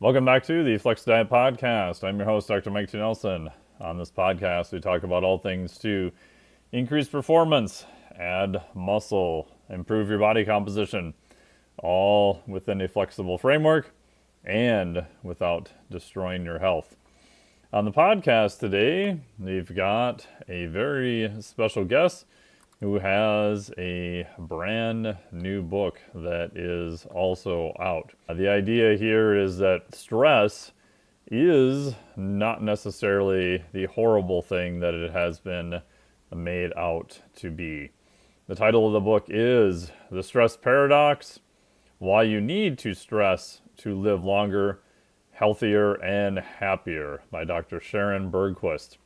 Welcome back to the Flex Diet Podcast. I'm your host, Dr. Mike T. Nelson. On this podcast, we talk about all things to increase performance, add muscle, improve your body composition, all within a flexible framework and without destroying your health. On the podcast today, we've got a very special guest who has a brand new book that is also out. The idea here is that stress is not necessarily the horrible thing that it has been made out to be. The title of the book is The Stress Paradox: Why You Need to Stress to Live Longer, Healthier, and Happier by Dr. Sharon Bergquist.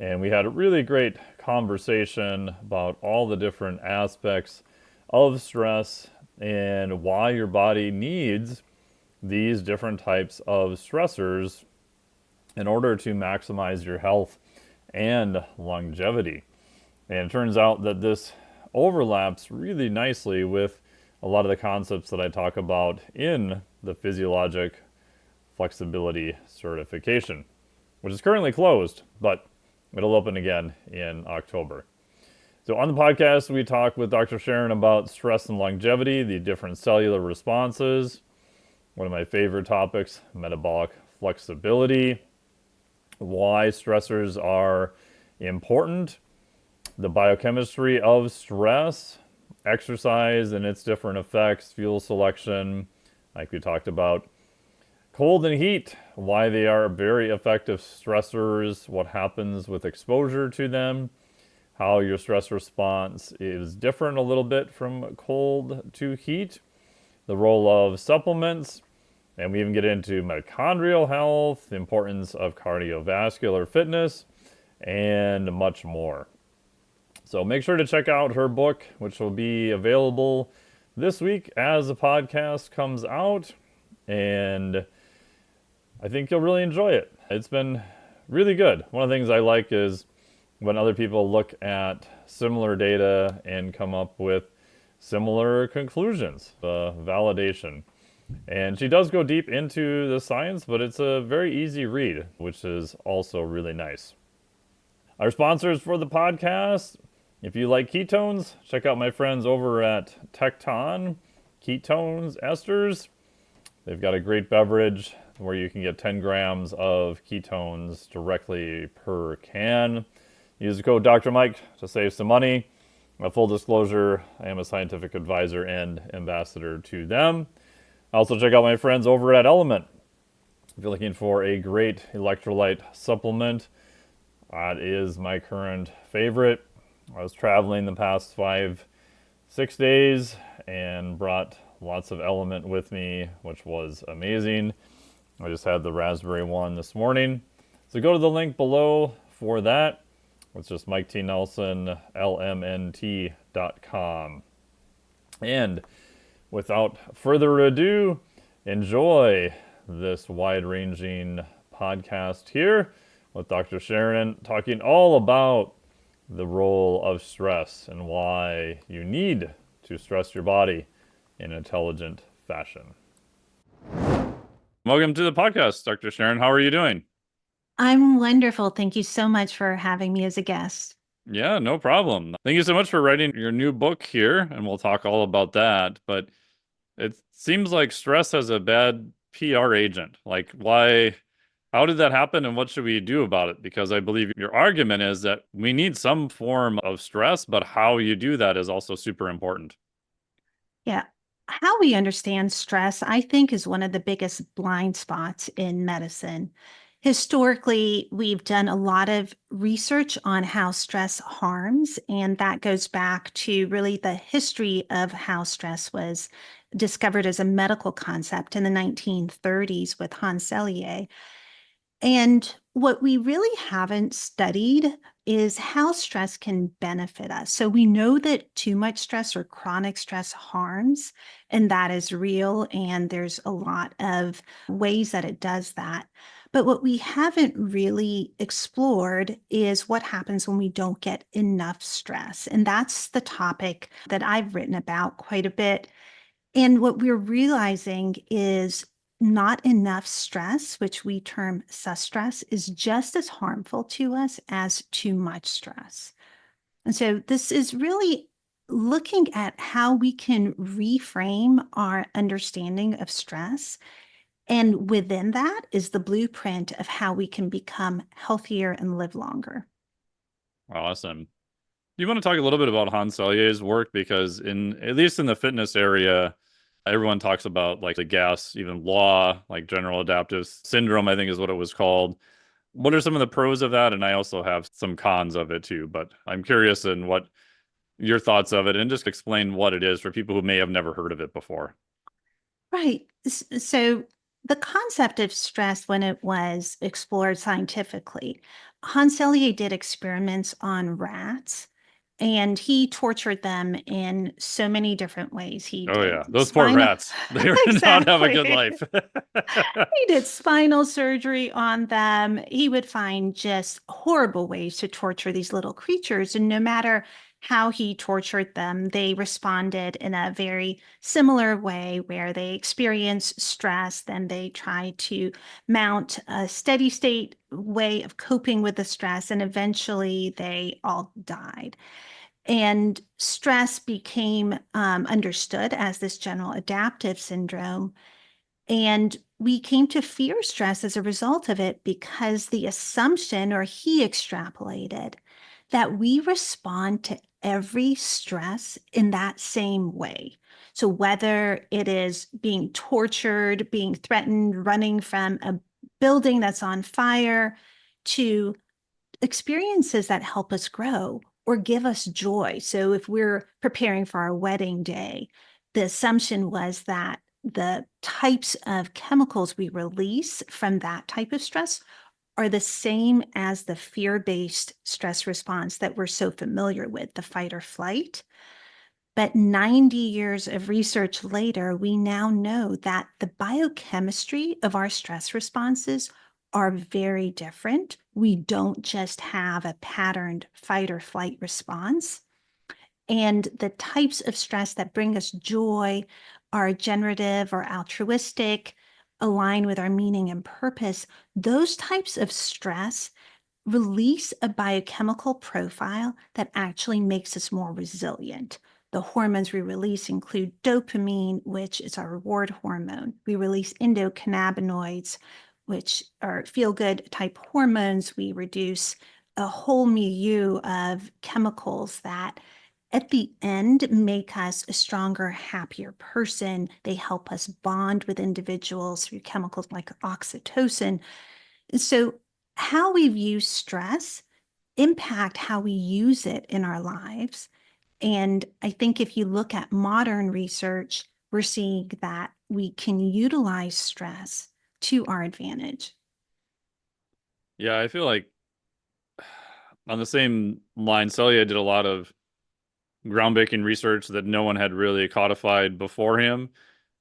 And we had a really great conversation about all the different aspects of stress and why your body needs these different types of stressors in order to maximize your health and longevity. And it turns out that this overlaps really nicely with a lot of the concepts that I talk about in the physiologic flexibility certification, which is currently closed, but it'll open again in October. So on the podcast, we talk with Dr. Sharon about stress and longevity, the different cellular responses. One of my favorite topics, metabolic flexibility, why stressors are important, the biochemistry of stress, exercise and its different effects, fuel selection, like we talked about, cold and heat, why they are very effective stressors, what happens with exposure to them, how your stress response is different a little bit from cold to heat, the role of supplements, and we even get into mitochondrial health, the importance of cardiovascular fitness, and much more. So make sure to check out her book, which will be available this week as the podcast comes out, and I think you'll really enjoy it. It's been really good. One of the things I like is when other people look at similar data and come up with similar conclusions, validation. And she does go deep into the science, but it's a very easy read, which is also really nice. Our sponsors for the podcast, if you like ketones, check out my friends over at Tecton Ketones Esters. They've got a great beverage where you can get 10 grams of ketones directly per can. Use the code Dr. Mike to save some money. Full disclosure, I am a scientific advisor and ambassador to them. Also check out my friends over at LMNT. If you're looking for a great electrolyte supplement, that is my current favorite. I was traveling the past 5-6 days and brought lots of LMNT with me, which was amazing. I just had the raspberry one this morning. So go to the link below for that. It's just Mike T. Nelson, LMNT.com. And without further ado, enjoy this wide-ranging podcast here with Dr. Sharon talking all about the role of stress and why you need to stress your body in an intelligent fashion. Welcome to the podcast, Dr. Sharon. How are you doing? I'm wonderful. Thank you so much for having me as a guest. Yeah, no problem. Thank you so much for writing your new book here, and we'll talk all about that. But it seems like stress has a bad PR agent. Like, why, how did that happen, and what should we do about it? Because I believe your argument is that we need some form of stress, but how you do that is also super important. Yeah. How we understand stress, I think, is one of the biggest blind spots in medicine. Historically, we've done a lot of research on how stress harms, and that goes back to really the history of how stress was discovered as a medical concept in the 1930s with Hans Selye. And what we really haven't studied is how stress can benefit us. So we know that too much stress or chronic stress harms, and that is real. And there's a lot of ways that it does that. But what we haven't really explored is what happens when we don't get enough stress. And that's the topic that I've written about quite a bit. And what we're realizing is not enough stress, which we term stress, is just as harmful to us as too much stress. And so this is really looking at how we can reframe our understanding of stress. And within that is the blueprint of how we can become healthier and live longer. Awesome. Do you want to talk a little bit about Hans Selye's work? Because at least in the fitness area, everyone talks about like the gas, even law, like general adaptive syndrome, I think is what it was called. What are some of the pros of that? And I also have some cons of it too, but I'm curious in what your thoughts of it and just explain what it is for people who may have never heard of it before. Right. So the concept of stress, when it was explored scientifically, Hans Selye did experiments on rats and he tortured them in so many different ways. He Oh did yeah, those poor spinal, rats. They did not have a good exactly. life. He did spinal surgery on them. He would find just horrible ways to torture these little creatures. And no matter how he tortured them, they responded in a very similar way where they experience stress, then they try to mount a steady state way of coping with the stress, and eventually they all died. And stress became understood as this general adaptive syndrome. And we came to fear stress as a result of it because the assumption, or he extrapolated, that we respond to every stress in that same way. So whether it is being tortured, being threatened, running from a building that's on fire, to experiences that help us grow or give us joy. So if we're preparing for our wedding day, the assumption was that the types of chemicals we release from that type of stress are the same as the fear-based stress response that we're so familiar with, the fight or flight. But 90 years of research later, we now know that the biochemistry of our stress responses are very different. We don't just have a patterned fight or flight response. And the types of stress that bring us joy are generative or altruistic, align with our meaning and purpose. Those types of stress release a biochemical profile that actually makes us more resilient. The hormones we release include dopamine, which is our reward hormone. We release endocannabinoids, which are feel-good type hormones. We reduce a whole milieu of chemicals that at the end make us a stronger, happier person. They help us bond with individuals through chemicals like oxytocin. So how we view stress impact how we use it in our lives. And I think if you look at modern research, we're seeing that we can utilize stress to our advantage. Yeah, I feel like on the same line, Celia did a lot of groundbreaking research that no one had really codified before him.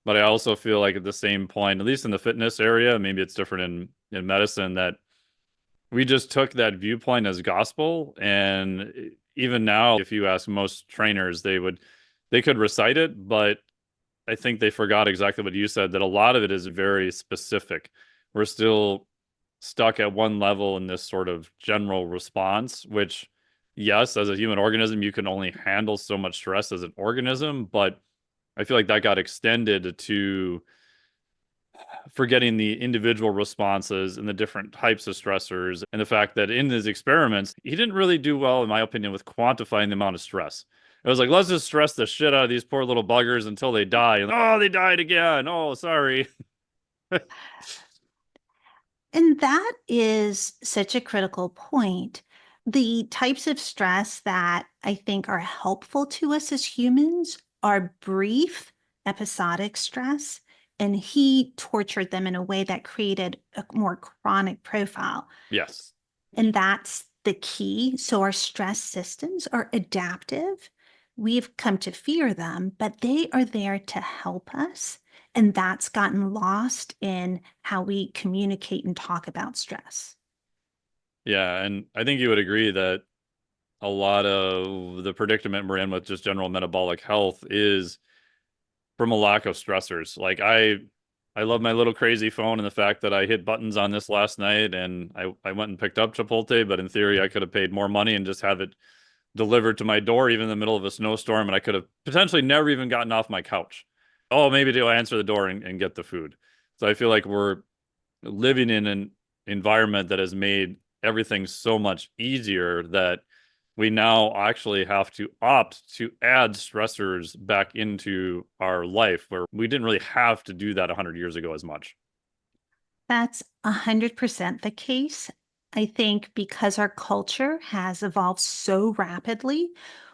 But I also feel like at the same point, at least in the fitness area, maybe it's different in medicine, that we just took that viewpoint as gospel. And even now, if you ask most trainers, they could recite it, but I think they forgot exactly what you said, that a lot of it is very specific. We're still stuck at one level in this sort of general response, which, yes, as a human organism, you can only handle so much stress as an organism, but I feel like that got extended to forgetting the individual responses and the different types of stressors, and the fact that in his experiments, he didn't really do well, in my opinion, with quantifying the amount of stress. It was like, let's just stress the shit out of these poor little buggers until they die. And oh, they died again. Oh, sorry. And that is such a critical point. The types of stress that I think are helpful to us as humans are brief, episodic stress. And he tortured them in a way that created a more chronic profile. Yes. And that's the key. So our stress systems are adaptive. We've come to fear them, but they are there to help us. And that's gotten lost in how we communicate and talk about stress. Yeah. And I think you would agree that a lot of the predicament we're in with just general metabolic health is from a lack of stressors. Like, I love my little crazy phone and the fact that I hit buttons on this last night and I went and picked up Chipotle, but in theory I could have paid more money and just have it delivered to my door even in the middle of a snowstorm, and I could have potentially never even gotten off my couch. Oh, maybe to answer the door and get the food. So I feel like we're living in an environment that has made everything so much easier that we now actually have to opt to add stressors back into our life where we didn't really have to do that 100 years ago as much. That's 100% the case. I think because our culture has evolved so rapidly,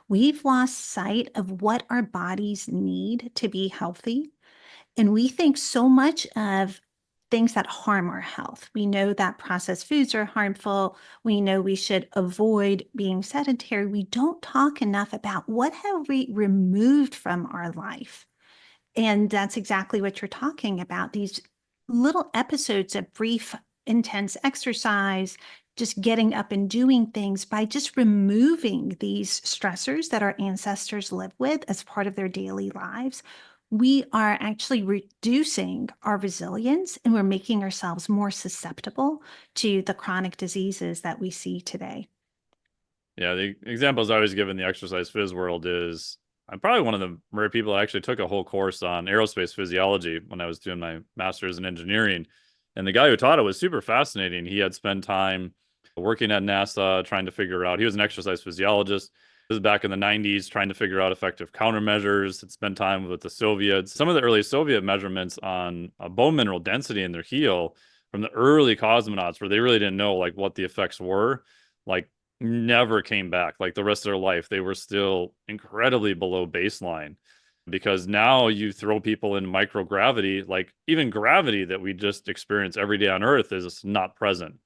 we've lost sight of what our bodies need to be healthy. And we think so much of things that harm our health. We know that processed foods are harmful. We know we should avoid being sedentary. We don't talk enough about what have we removed from our life. And that's exactly what you're talking about. These little episodes of brief, intense exercise, just getting up and doing things by just removing these stressors that our ancestors live with as part of their daily lives. We are actually reducing our resilience and we're making ourselves more susceptible to the chronic diseases that we see today. Yeah, the examples I always give in the exercise phys world is I'm probably one of the rare people that actually took a whole course on aerospace physiology when I was doing my master's in engineering. And the guy who taught it was super fascinating. He had spent time working at NASA trying to figure out, he was an exercise physiologist. This is back in the 90s, trying to figure out effective countermeasures. Had spent time with the Soviets. Some of the early Soviet measurements on bone mineral density in their heel from the early cosmonauts, where they really didn't know like what the effects were, like never came back. Like the rest of their life, they were still incredibly below baseline. Because now you throw people in microgravity, like even gravity that we just experience every day on Earth is not present.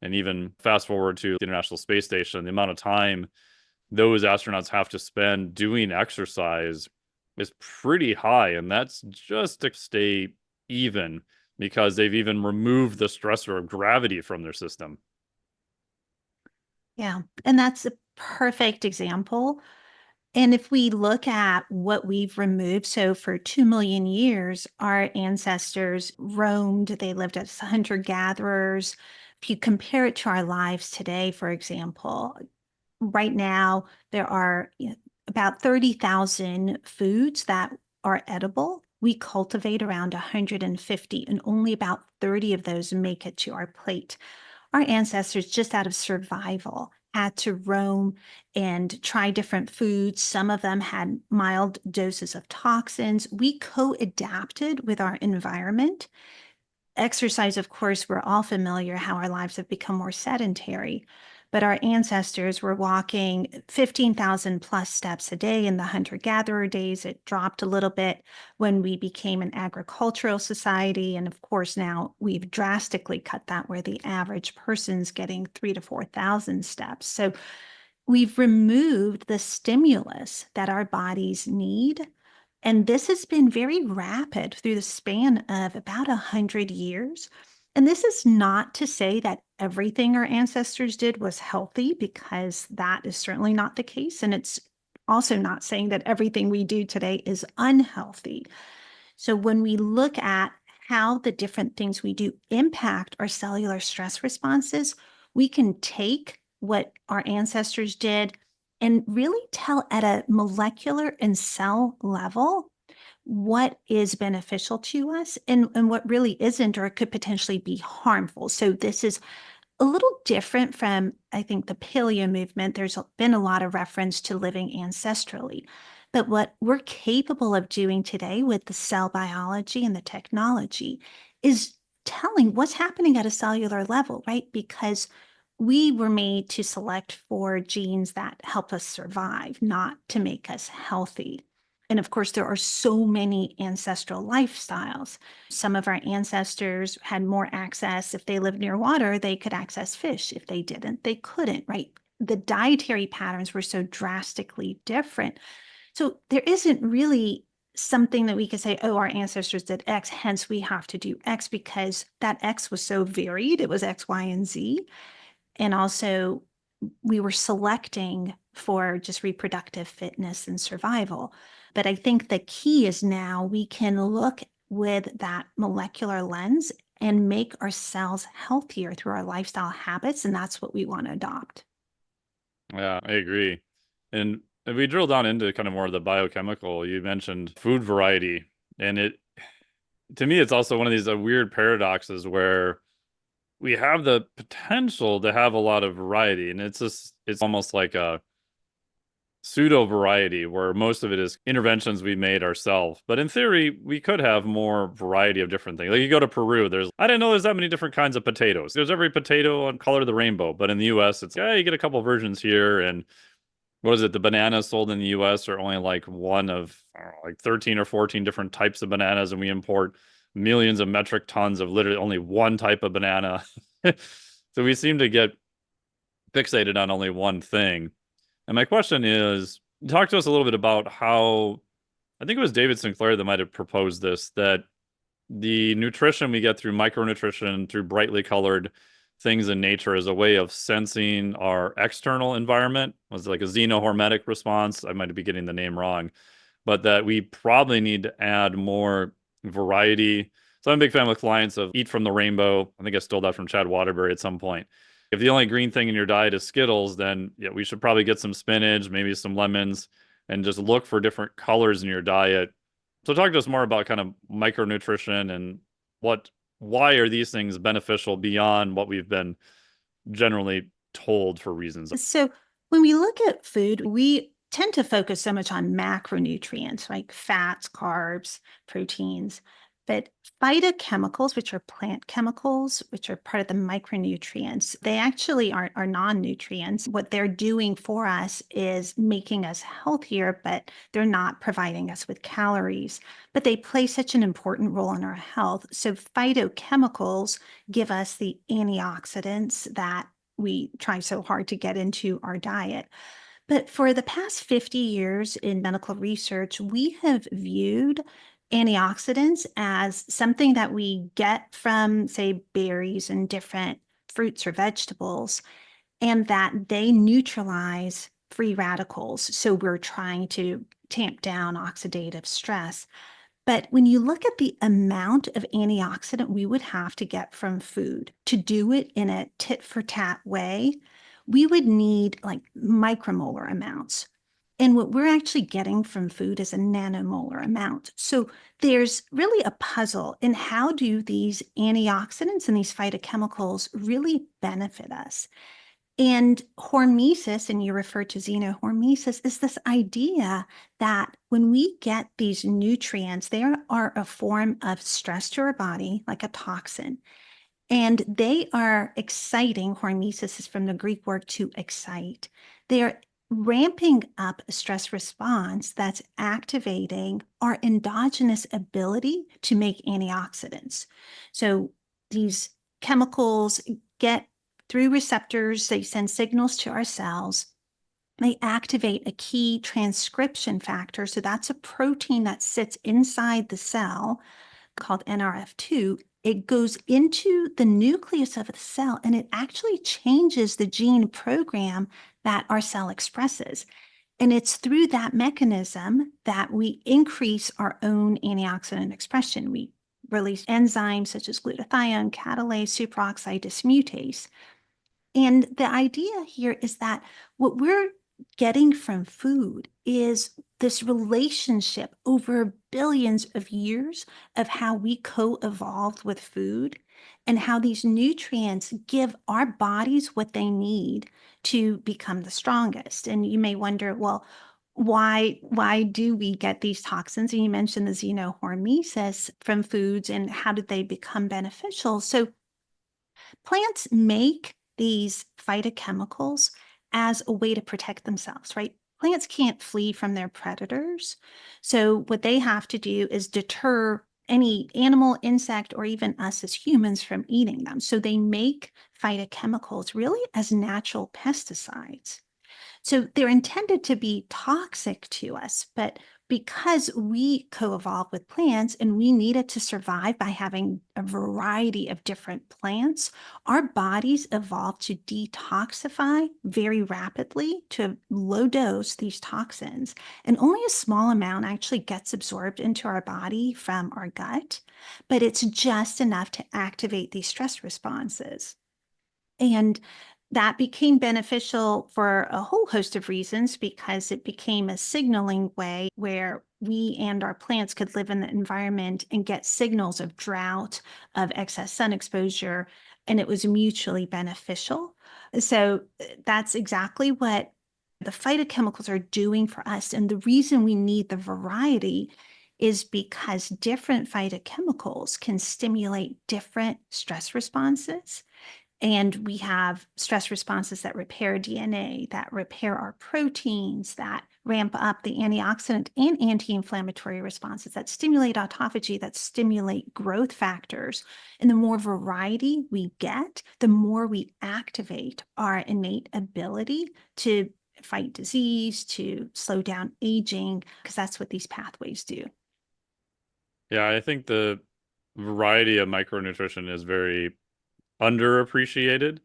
And even fast forward to the International Space Station, the amount of time those astronauts have to spend doing exercise is pretty high. And that's just to stay even because they've even removed the stressor of gravity from their system. Yeah. And that's a perfect example. And if we look at what we've removed, so for 2 million years, our ancestors roamed, they lived as hunter gatherers. If you compare it to our lives today, for example, right now there are about 30,000 foods that are edible. We cultivate around 150, and only about 30 of those make it to our plate. Our ancestors, just out of survival, had to roam and try different foods. Some of them had mild doses of toxins. We co-adapted with our environment. Exercise, of course, we're all familiar how our lives have become more sedentary, but our ancestors were walking 15,000 plus steps a day in the hunter-gatherer days. It dropped a little bit when we became an agricultural society. And of course, now we've drastically cut that where the average person's getting 3 to 4,000 steps. So we've removed the stimulus that our bodies need. And this has been very rapid through the span of about 100 years. And this is not to say that everything our ancestors did was healthy, because that is certainly not the case. And it's also not saying that everything we do today is unhealthy. So when we look at how the different things we do impact our cellular stress responses, we can take what our ancestors did and really tell at a molecular and cell level what is beneficial to us and what really isn't, or it could potentially be harmful. So this is a little different from, I think, the paleo movement. There's been a lot of reference to living ancestrally. But what we're capable of doing today with the cell biology and the technology is telling what's happening at a cellular level, right? Because we were made to select for genes that help us survive, not to make us healthy. And of course, there are so many ancestral lifestyles. Some of our ancestors had more access. If they lived near water, they could access fish. If they didn't, they couldn't, right? The dietary patterns were so drastically different. So there isn't really something that we could say, oh, our ancestors did X, hence we have to do X, because that X was so varied. It was X, Y, and Z. And also, we were selecting for just reproductive fitness and survival. But I think the key is now we can look with that molecular lens and make our cells healthier through our lifestyle habits. And that's what we want to adopt. Yeah, I agree. And if we drill down into kind of more of the biochemical, you mentioned food variety. And to me, it's also one of these weird paradoxes where we have the potential to have a lot of variety. And it's almost like a pseudo variety where most of it is interventions we made ourselves. But in theory, we could have more variety of different things. Like you go to Peru, I didn't know there's that many different kinds of potatoes. There's every potato on color of the rainbow. But in the US, it's, yeah, you get a couple versions here. And what is it? The bananas sold in the US are only like one of, I don't know, like 13 or 14 different types of bananas. And we import millions of metric tons of literally only one type of banana. So we seem to get fixated on only one thing. And my question is, talk to us a little bit about how, I think it was David Sinclair that might have proposed this, that the nutrition we get through micronutrition, through brightly colored things in nature is a way of sensing our external environment. It was like a xenohormetic response. I might be getting the name wrong, but that we probably need to add more variety. So I'm a big fan with clients of Eat from the Rainbow. I think I stole that from Chad Waterbury at some point. If the only green thing in your diet is Skittles, then yeah, we should probably get some spinach, maybe some lemons, and just look for different colors in your diet. So talk to us more about kind of micronutrition and why are these things beneficial beyond what we've been generally told for reasons. So when we look at food, we tend to focus so much on macronutrients like fats, carbs, proteins. But phytochemicals, which are plant chemicals, which are part of the micronutrients, they actually are non-nutrients. What they're doing for us is making us healthier, but they're not providing us with calories. But they play such an important role in our health. So phytochemicals give us the antioxidants that we try so hard to get into our diet. But for the past 50 years in medical research, we have viewed antioxidants as something that we get from, say, berries and different fruits or vegetables, and that they neutralize free radicals. So we're trying to tamp down oxidative stress. But when you look at the amount of antioxidant we would have to get from food to do it in a tit for tat way, we would need like micromolar amounts. And what we're actually getting from food is a nanomolar amount. So there's really a puzzle in how do these antioxidants and these phytochemicals really benefit us. And hormesis, and you refer to xenohormesis, is this idea that when we get these nutrients, they are a form of stress to our body, like a toxin. And they are exciting. Hormesis is from the Greek word to excite. They are ramping up a stress response that's activating our endogenous ability to make antioxidants. So these chemicals get through receptors, they send signals to our cells. They activate a key transcription factor. So that's a protein that sits inside the cell called NRF2. It goes into the nucleus of the cell and it actually changes the gene program that our cell expresses. And it's through that mechanism that we increase our own antioxidant expression. We release enzymes such as glutathione, catalase, superoxide dismutase. And the idea here is that what we're getting from food is this relationship over billions of years of how we co-evolved with food and how these nutrients give our bodies what they need to become the strongest. And you may wonder, well, why do we get these toxins? And you mentioned the xenohormesis from foods and how did they become beneficial? So plants make these phytochemicals as a way to protect themselves, right? Plants can't flee from their predators. So what they have to do is deter any animal, insect, or even us as humans from eating them. So they make phytochemicals really as natural pesticides. So they're intended to be toxic to us, but because we co-evolved with plants and we needed to survive by having a variety of different plants, our bodies evolved to detoxify very rapidly to low dose these toxins. And only a small amount actually gets absorbed into our body from our gut, but it's just enough to activate these stress responses. And that became beneficial for a whole host of reasons because it became a signaling way where we and our plants could live in the environment and get signals of drought, of excess sun exposure, and it was mutually beneficial. So that's exactly what the phytochemicals are doing for us. And the reason we need the variety is because different phytochemicals can stimulate different stress responses. And we have stress responses that repair DNA, that repair our proteins, that ramp up the antioxidant and anti-inflammatory responses, that stimulate autophagy, that stimulate growth factors. And the more variety we get, the more we activate our innate ability to fight disease, to slow down aging, because that's what these pathways do. Yeah, I think the variety of micronutrition is very underappreciated.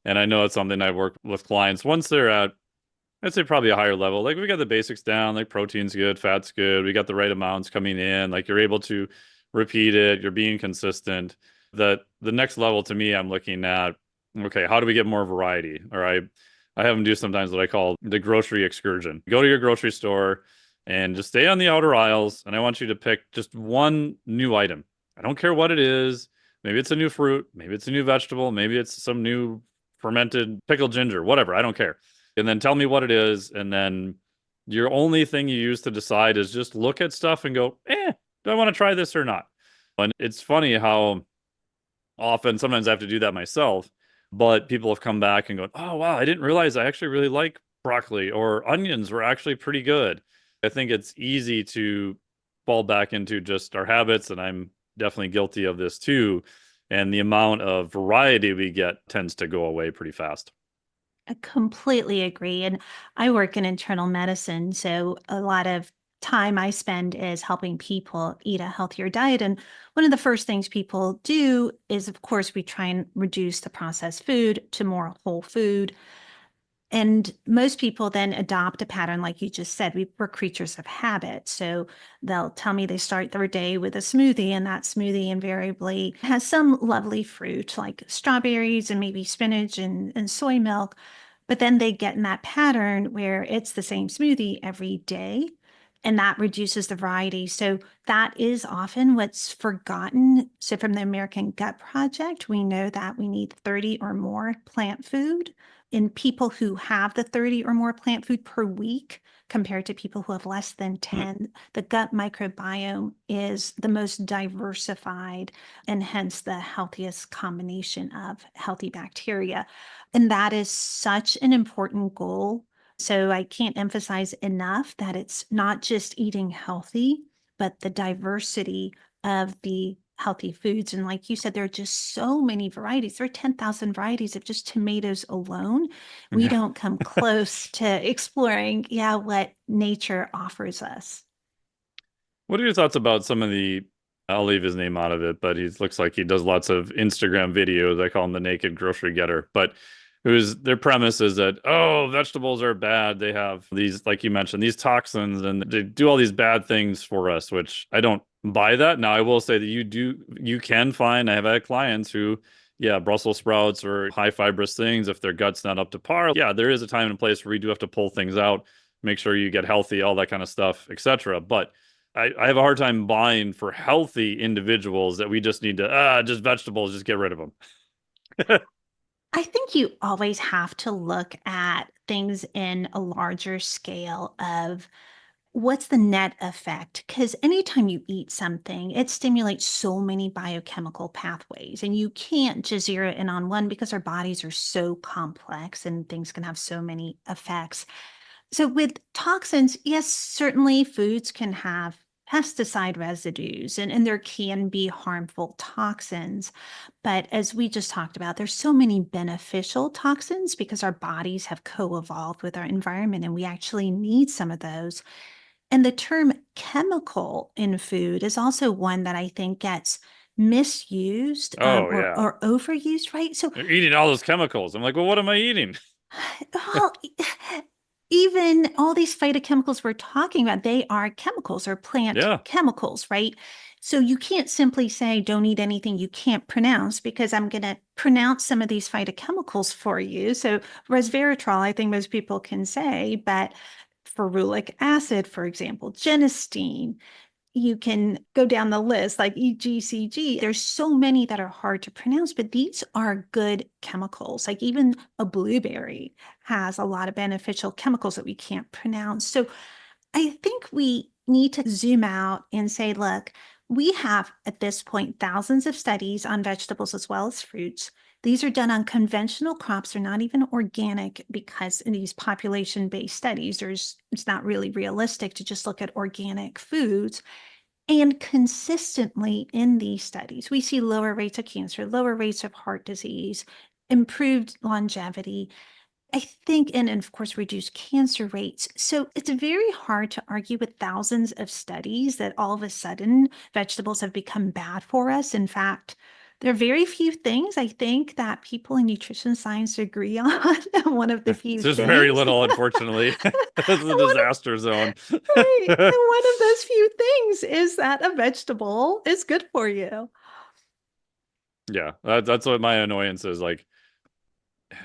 And I know it's something I work with clients once they're at, I'd say probably a higher level. Like we got the basics down, like protein's good, fat's good, we got the right amounts coming in, like you're able to repeat it, you're being consistent. The next level to me, I'm looking at, okay, how do we get more variety? Or I have them do sometimes what I call the grocery excursion. Go to your grocery store and just stay on the outer aisles, and I want you to pick just one new item. I don't care what it is. Maybe it's a new fruit, maybe it's a new vegetable, maybe it's some new fermented pickled ginger, whatever. I don't care. And then tell me what it is. And then your only thing you use to decide is just look at stuff and go, do I want to try this or not? And it's funny how often sometimes I have to do that myself, but people have come back and gone, oh, wow, I didn't realize I actually really like broccoli, or onions were actually pretty good. I think it's easy to fall back into just our habits, and I'm definitely guilty of this too. And the amount of variety we get tends to go away pretty fast. I completely agree. And I work in internal medicine, so a lot of time I spend is helping people eat a healthier diet. And one of the first things people do is, of course, we try and reduce the processed food to more whole food. And most people then adopt a pattern, like you just said. We're creatures of habit. So they'll tell me they start their day with a smoothie, and that smoothie invariably has some lovely fruit like strawberries and maybe spinach and soy milk. But then they get in that pattern where it's the same smoothie every day, and that reduces the variety. So that is often what's forgotten. So from the American Gut Project, we know that we need 30 or more plant food in people who have the 30 or more plant food per week compared to people who have less than 10. The gut microbiome is the most diversified and hence the healthiest combination of healthy bacteria. And that is such an important goal. So I can't emphasize enough that it's not just eating healthy, but the diversity of the healthy foods. And like you said, there are just so many varieties. There are 10,000 varieties of just tomatoes alone. We Yeah. don't come close to exploring, what nature offers us. What are your thoughts about some of the, I'll leave his name out of it, but he looks like he does lots of Instagram videos. I call him the naked grocery getter. But their premise is that, oh, vegetables are bad. They have these, like you mentioned, these toxins, and they do all these bad things for us, which I don't buy that. Now, I will say that you can find, I have had clients who, yeah, Brussels sprouts or high fibrous things, if their gut's not up to par, yeah, there is a time and a place where we do have to pull things out, make sure you get healthy, all that kind of stuff, etc. But I have a hard time buying for healthy individuals that we just need to, just vegetables, just get rid of them. I think you always have to look at things in a larger scale of what's the net effect? Because anytime you eat something, it stimulates so many biochemical pathways, and you can't just zero in on one because our bodies are so complex and things can have so many effects. So, with toxins, yes, certainly foods can have pesticide residues and there can be harmful toxins. But as we just talked about, there's so many beneficial toxins because our bodies have co evolved with our environment and we actually need some of those. And the term chemical in food is also one that I think gets misused Oh, or, yeah. or overused, right? So, You're eating all those chemicals. I'm like, well, what am I eating? well, even all these phytochemicals we're talking about, they are chemicals or plant Yeah. chemicals, right? So you can't simply say, don't eat anything you can't pronounce because I'm going to pronounce some of these phytochemicals for you. So resveratrol, I think most people can say, but ferulic acid, for example, genistein, you can go down the list like EGCG. There's so many that are hard to pronounce, but these are good chemicals. Like even a blueberry has a lot of beneficial chemicals that we can't pronounce. So I think we need to zoom out and say, look, we have at this point thousands of studies on vegetables as well as fruits. These are done on conventional crops. They're not even organic because in these population-based studies, it's not really realistic to just look at organic foods. And consistently in these studies, we see lower rates of cancer, lower rates of heart disease, improved longevity, I think, and of course, reduced cancer rates. So it's very hard to argue with thousands of studies that all of a sudden vegetables have become bad for us. In fact, there are very few things I think that people in nutrition science agree on. One of the few There's very things, little, unfortunately. It's a one of disaster zone. right. And one of those few things is that a vegetable is good for you. Yeah, that's what my annoyance is. Like,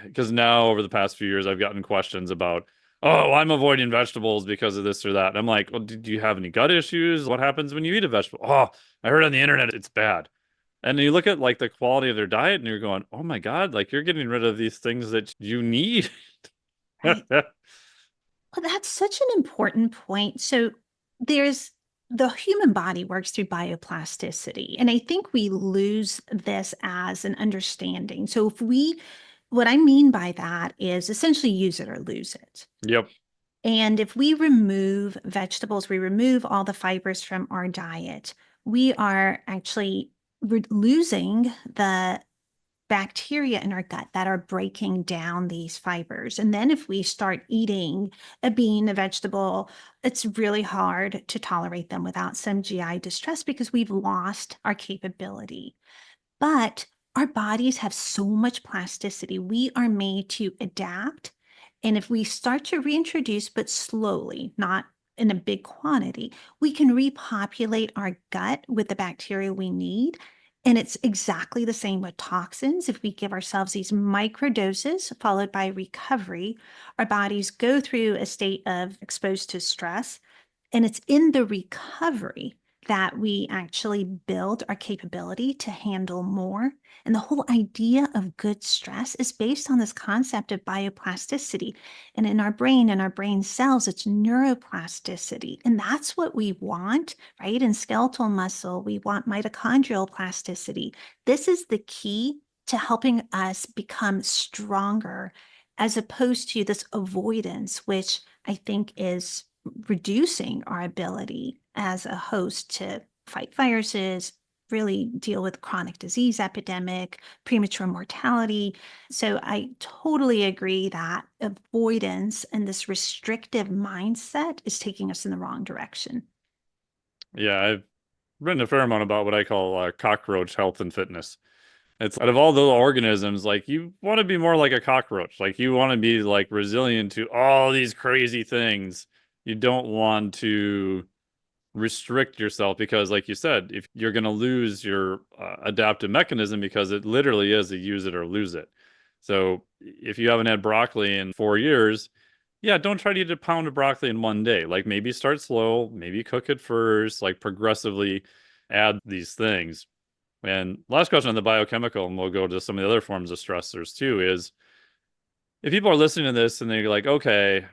because now over the past few years, I've gotten questions about, oh, I'm avoiding vegetables because of this or that. And I'm like, well, do you have any gut issues? What happens when you eat a vegetable? Oh, I heard on the internet it's bad. And you look at like the quality of their diet and you're going, oh my God, like you're getting rid of these things that you need. Right. Well, that's such an important point. So there's the human body works through bioplasticity. And I think we lose this as an understanding. So what I mean by that is essentially use it or lose it. Yep. And if we remove vegetables, we remove all the fibers from our diet, we are actually losing the bacteria in our gut that are breaking down these fibers. And then if we start eating a bean, a vegetable, it's really hard to tolerate them without some GI distress because we've lost our capability. But our bodies have so much plasticity. We are made to adapt. And if we start to reintroduce, but slowly, not in a big quantity, we can repopulate our gut with the bacteria we need. And it's exactly the same with toxins. If we give ourselves these micro doses followed by recovery, our bodies go through a state of exposed to stress. And it's in the recovery that we actually build our capability to handle more. And the whole idea of good stress is based on this concept of bioplasticity. And in our brain cells, it's neuroplasticity. And that's what we want, right? In skeletal muscle, we want mitochondrial plasticity. This is the key to helping us become stronger as opposed to this avoidance, which I think is reducing our ability as a host to fight viruses, really deal with chronic disease epidemic, premature mortality. So I totally agree that avoidance and this restrictive mindset is taking us in the wrong direction. Yeah, I've written a fair amount about what I call cockroach health and fitness. It's out of all the organisms, like you want to be more like a cockroach. Like you want to be like resilient to all these crazy things. You don't want to restrict yourself because, like you said, if you're going to lose your adaptive mechanism because it literally is a use it or lose it. So if you haven't had broccoli in 4 years, yeah, don't try to eat a pound of broccoli in one day. Like maybe start slow, maybe cook it first, like progressively add these things. And last question on the biochemical, and we'll go to some of the other forms of stressors too, is if people are listening to this and they're like, okay,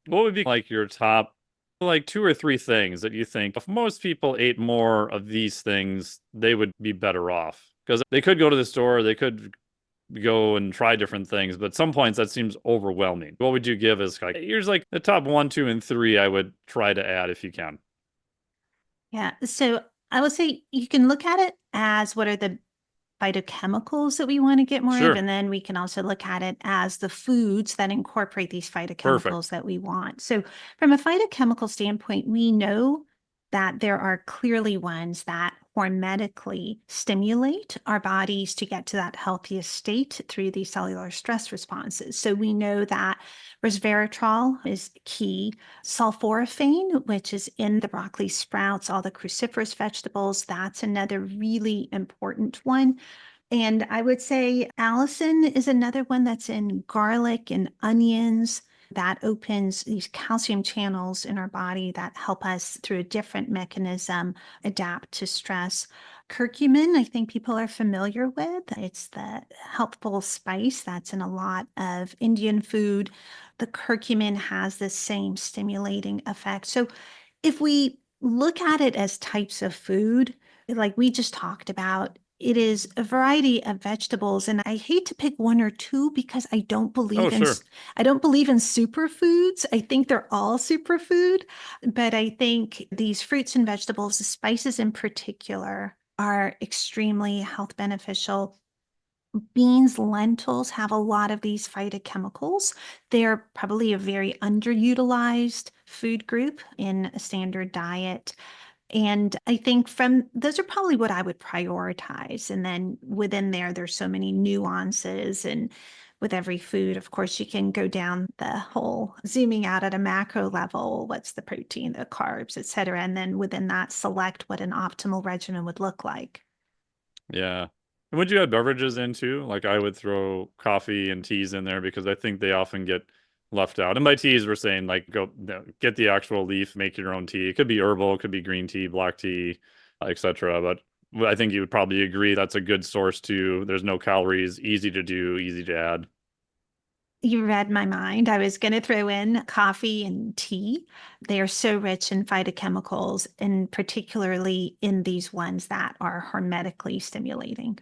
what would be like your top like two or three things that you think if most people ate more of these things, they would be better off? Because they could go to the store, they could go and try different things, but at some points that seems overwhelming. What would you give as like, here's like the top one, two, and three I would try to add if you can? Yeah. So I would say you can look at it as what are the phytochemicals that we want to get more of. Sure. And then we can also look at it as the foods that incorporate these Perfect. phytochemicals that we want. So from a phytochemical standpoint, we know that there are clearly ones that hormetically stimulate our bodies to get to that healthiest state through these cellular stress responses. So we know that resveratrol is key. Sulforaphane, which is in the broccoli sprouts, all the cruciferous vegetables, that's another really important one. And I would say allicin is another one that's in garlic and onions that opens these calcium channels in our body that help us through a different mechanism adapt to stress. Curcumin, I think people are familiar with. It's the helpful spice that's in a lot of Indian food. The curcumin has the same stimulating effect. So if we look at it as types of food, like we just talked about, it is a variety of vegetables, and I hate to pick one or two because Oh, sure. I don't believe in superfoods. I think they're all superfood, but I think these fruits and vegetables, the spices in particular, are extremely health beneficial. Beans, lentils have a lot of these phytochemicals. They're probably a very underutilized food group in a standard diet. And I think from those are probably what I would prioritize. And then within there, there's so many nuances. And with every food, of course, you can go down the whole zooming out at a macro level. What's the protein, the carbs, et cetera. And then within that, select what an optimal regimen would look like. Yeah. And would you add beverages in too? Like I would throw coffee and teas in there because I think they often get left out. And by teas, we're saying like go get the actual leaf, make your own tea. It could be herbal, it could be green tea, black tea, etc. But I think you would probably agree that's a good source too. There's no calories, easy to do, easy to add. You read my mind. I was going to throw in coffee and tea. They are so rich in phytochemicals, and particularly in these ones that are hermetically stimulating.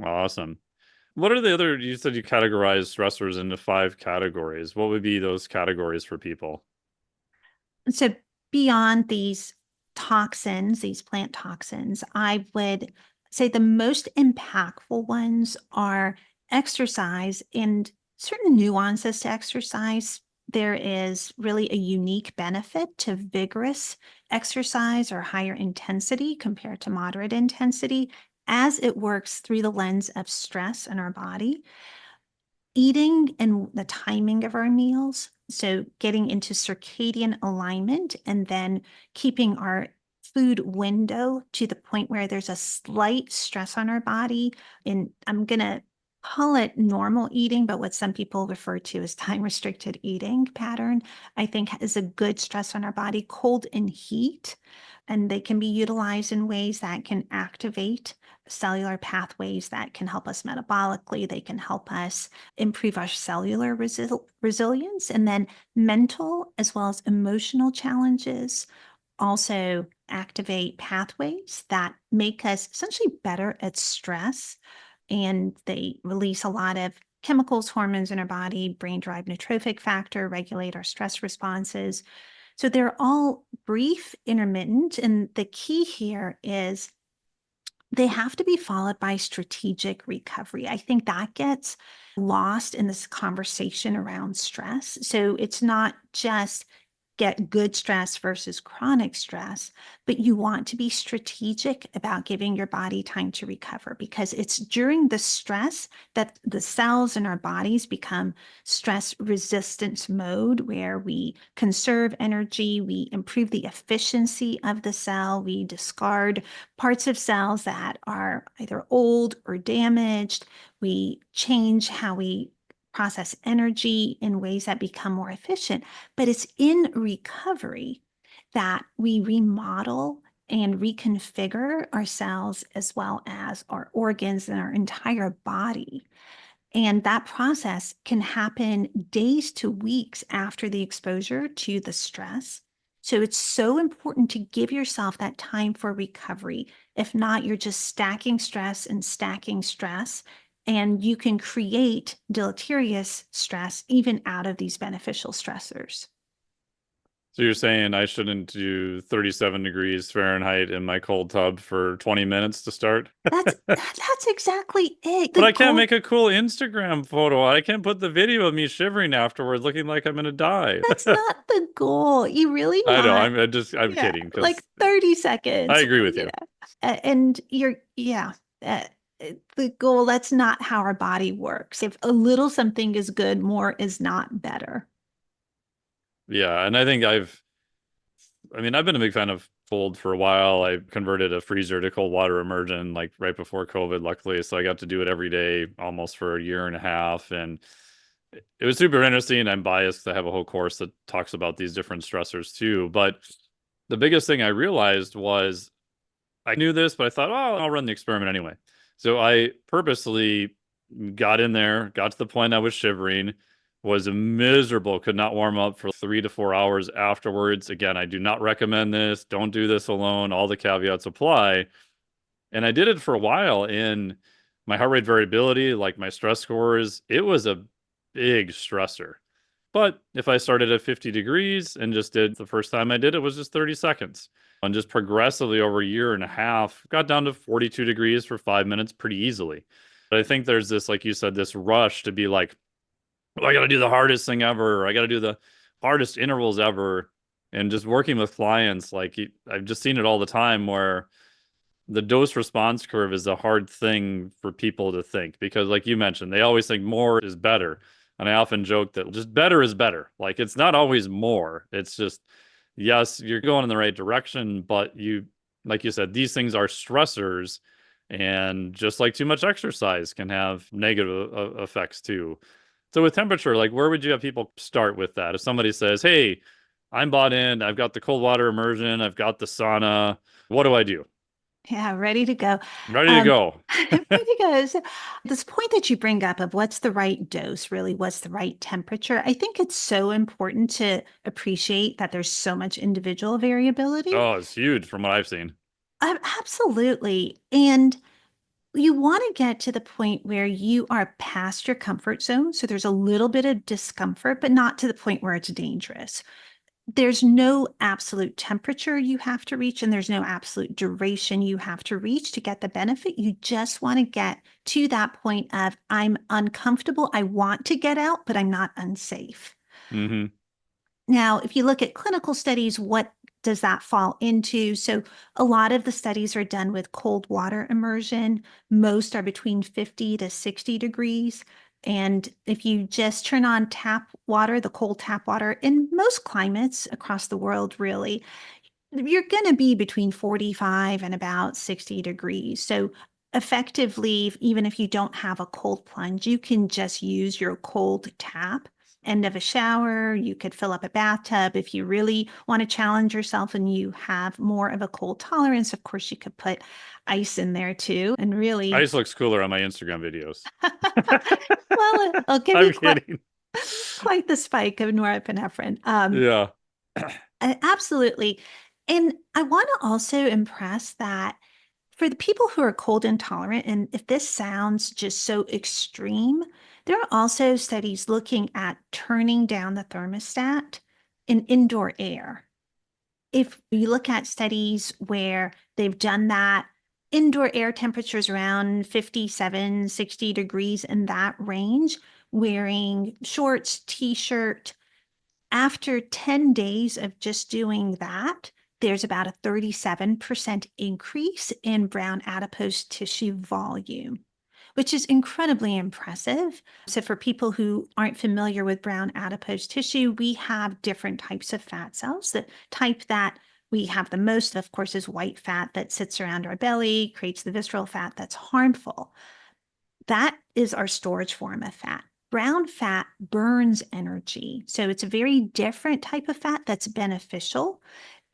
Awesome. What are the other, you said you categorize stressors into 5 categories. What would be those categories for people? So, beyond these toxins, these plant toxins, I would say the most impactful ones are exercise and certain nuances to exercise. There is really a unique benefit to vigorous exercise or higher intensity compared to moderate intensity as it works through the lens of stress in our body. Eating and the timing of our meals. So getting into circadian alignment and then keeping our food window to the point where there's a slight stress on our body. And I'm going to call it normal eating, but what some people refer to as time restricted eating pattern, I think is a good stress on our body. Cold and heat, and they can be utilized in ways that can activate cellular pathways that can help us metabolically. They can help us improve our cellular resilience. And then mental as well as emotional challenges also activate pathways that make us essentially better at stress. And they release a lot of chemicals, hormones in our body, brain-derived neurotrophic factor, regulate our stress responses. So they're all brief, intermittent, and the key here is they have to be followed by strategic recovery. I think that gets lost in this conversation around stress. So it's not just get good stress versus chronic stress, but you want to be strategic about giving your body time to recover because it's during the stress that the cells in our bodies become stress resistance mode, where we conserve energy, we improve the efficiency of the cell, we discard parts of cells that are either old or damaged, we change how we process energy in ways that become more efficient. But it's in recovery that we remodel and reconfigure our cells as well as our organs and our entire body. And that process can happen days to weeks after the exposure to the stress. So it's so important to give yourself that time for recovery. If not, you're just stacking stress and stacking stress, and you can create deleterious stress even out of these beneficial stressors. So you're saying I shouldn't do 37 degrees Fahrenheit in my cold tub for 20 minutes to start? That's exactly it. But The I can't goal, make a cool Instagram photo. I can't put the video of me shivering afterwards looking like I'm gonna die. that's not the goal. You really I know, want, I'm yeah, kidding like because 30 I seconds, agree with you. And uh, the goal, that's not how our body works. If a little something is good, more is not better. Yeah, and I think I've been a big fan of cold for a while. I converted a freezer to cold water immersion like right before COVID, luckily. So I got to do it every day almost for a year and a half. And it was super interesting. I'm biased. I have a whole course that talks about these different stressors too. But the biggest thing I realized was I knew this, but I thought, oh, I'll run the experiment anyway. So I purposely got in there, got to the point I was shivering, was miserable, could not warm up for 3 to 4 hours afterwards. Again, I do not recommend this. Don't do this alone. All the caveats apply. And I did it for a while in my heart rate variability, like my stress scores. It was a big stressor. But if I started at 50 degrees and just did the first time I did it was just 30 seconds. And just progressively over a year and a half, got down to 42 degrees for 5 minutes pretty easily. But I think there's this, like you said, this rush to be like, oh, I got to do the hardest thing ever. I got to do the hardest intervals ever. And just working with clients, like I've just seen it all the time where the dose response curve is a hard thing for people to think because, like you mentioned, they always think more is better. And I often joke that just better is better. Like it's not always more. It's just, yes, you're going in the right direction, but like you said, these things are stressors. And just like too much exercise can have negative effects too. So with temperature, like where would you have people start with that? If somebody says, hey, I'm bought in, I've got the cold water immersion, I've got the sauna, what do I do? Yeah, ready to go. Ready to Um, go. ready to go. So this point that you bring up of what's the right dose, really, what's the right temperature, I think it's so important to appreciate that there's so much individual variability. Oh, it's huge from what I've seen. Absolutely. And you want to get to the point where you are past your comfort zone. So there's a little bit of discomfort, but not to the point where it's dangerous. There's no absolute temperature you have to reach, and there's no absolute duration you have to reach to get the benefit. You just want to get to that point of, I'm uncomfortable. I want to get out, but I'm not unsafe. Hmm. Now, if you look at clinical studies, what does that fall into? So, a lot of the studies are done with cold water immersion. Most are between 50 to 60 degrees. And if you just turn on tap water, the cold tap water, in most climates across the world, really, you're going to be between 45 and about 60 degrees. So, effectively, even if you don't have a cold plunge, you can just use your cold tap. End of a shower, you could fill up a bathtub. If you really want to challenge yourself and you have more of a cold tolerance, of course, you could put ice in there too. And really, Ice looks cooler on my Instagram videos. well, I'll give you I'm kidding. quite the spike of norepinephrine. Yeah. Absolutely. And I want to also impress that for the people who are cold intolerant, and if this sounds just so extreme, there are also studies looking at turning down the thermostat in indoor air. If you look at studies where they've done that, indoor air temperatures around 57, 60 degrees in that range, wearing shorts, t-shirt, after 10 days of just doing that, there's about a 37% increase in brown adipose tissue volume, which is incredibly impressive. So, for people who aren't familiar with brown adipose tissue, we have different types of fat cells. The type that we have the most, of course, is white fat that sits around our belly, creates the visceral fat that's harmful. That is our storage form of fat. Brown fat burns energy. So it's a very different type of fat that's beneficial.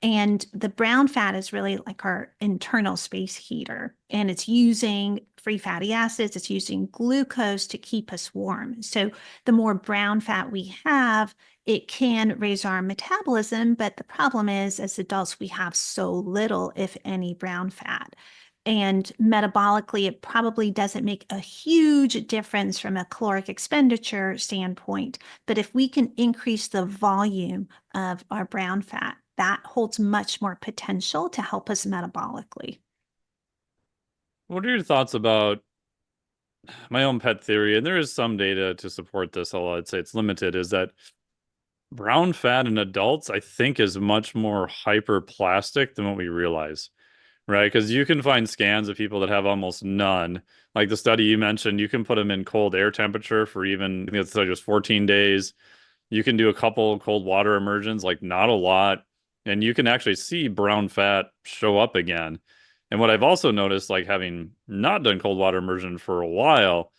And the brown fat is really like our internal space heater. And it's using free fatty acids, it's using glucose to keep us warm. So the more brown fat we have, it can raise our metabolism. But the problem is, as adults, we have so little, if any, brown fat. And metabolically, it probably doesn't make a huge difference from a caloric expenditure standpoint. But if we can increase the volume of our brown fat, that holds much more potential to help us metabolically. What are your thoughts about my own pet theory? And there is some data to support this, although I'd say it's limited, is that brown fat in adults, I think, is much more hyperplastic than what we realize, right? Because you can find scans of people that have almost none. Like the study you mentioned, you can put them in cold air temperature for even, I think the study was 14 days. You can do a couple cold water immersions, like not a lot, and you can actually see brown fat show up again. And what I've also noticed, like having not done cold water immersion for a while,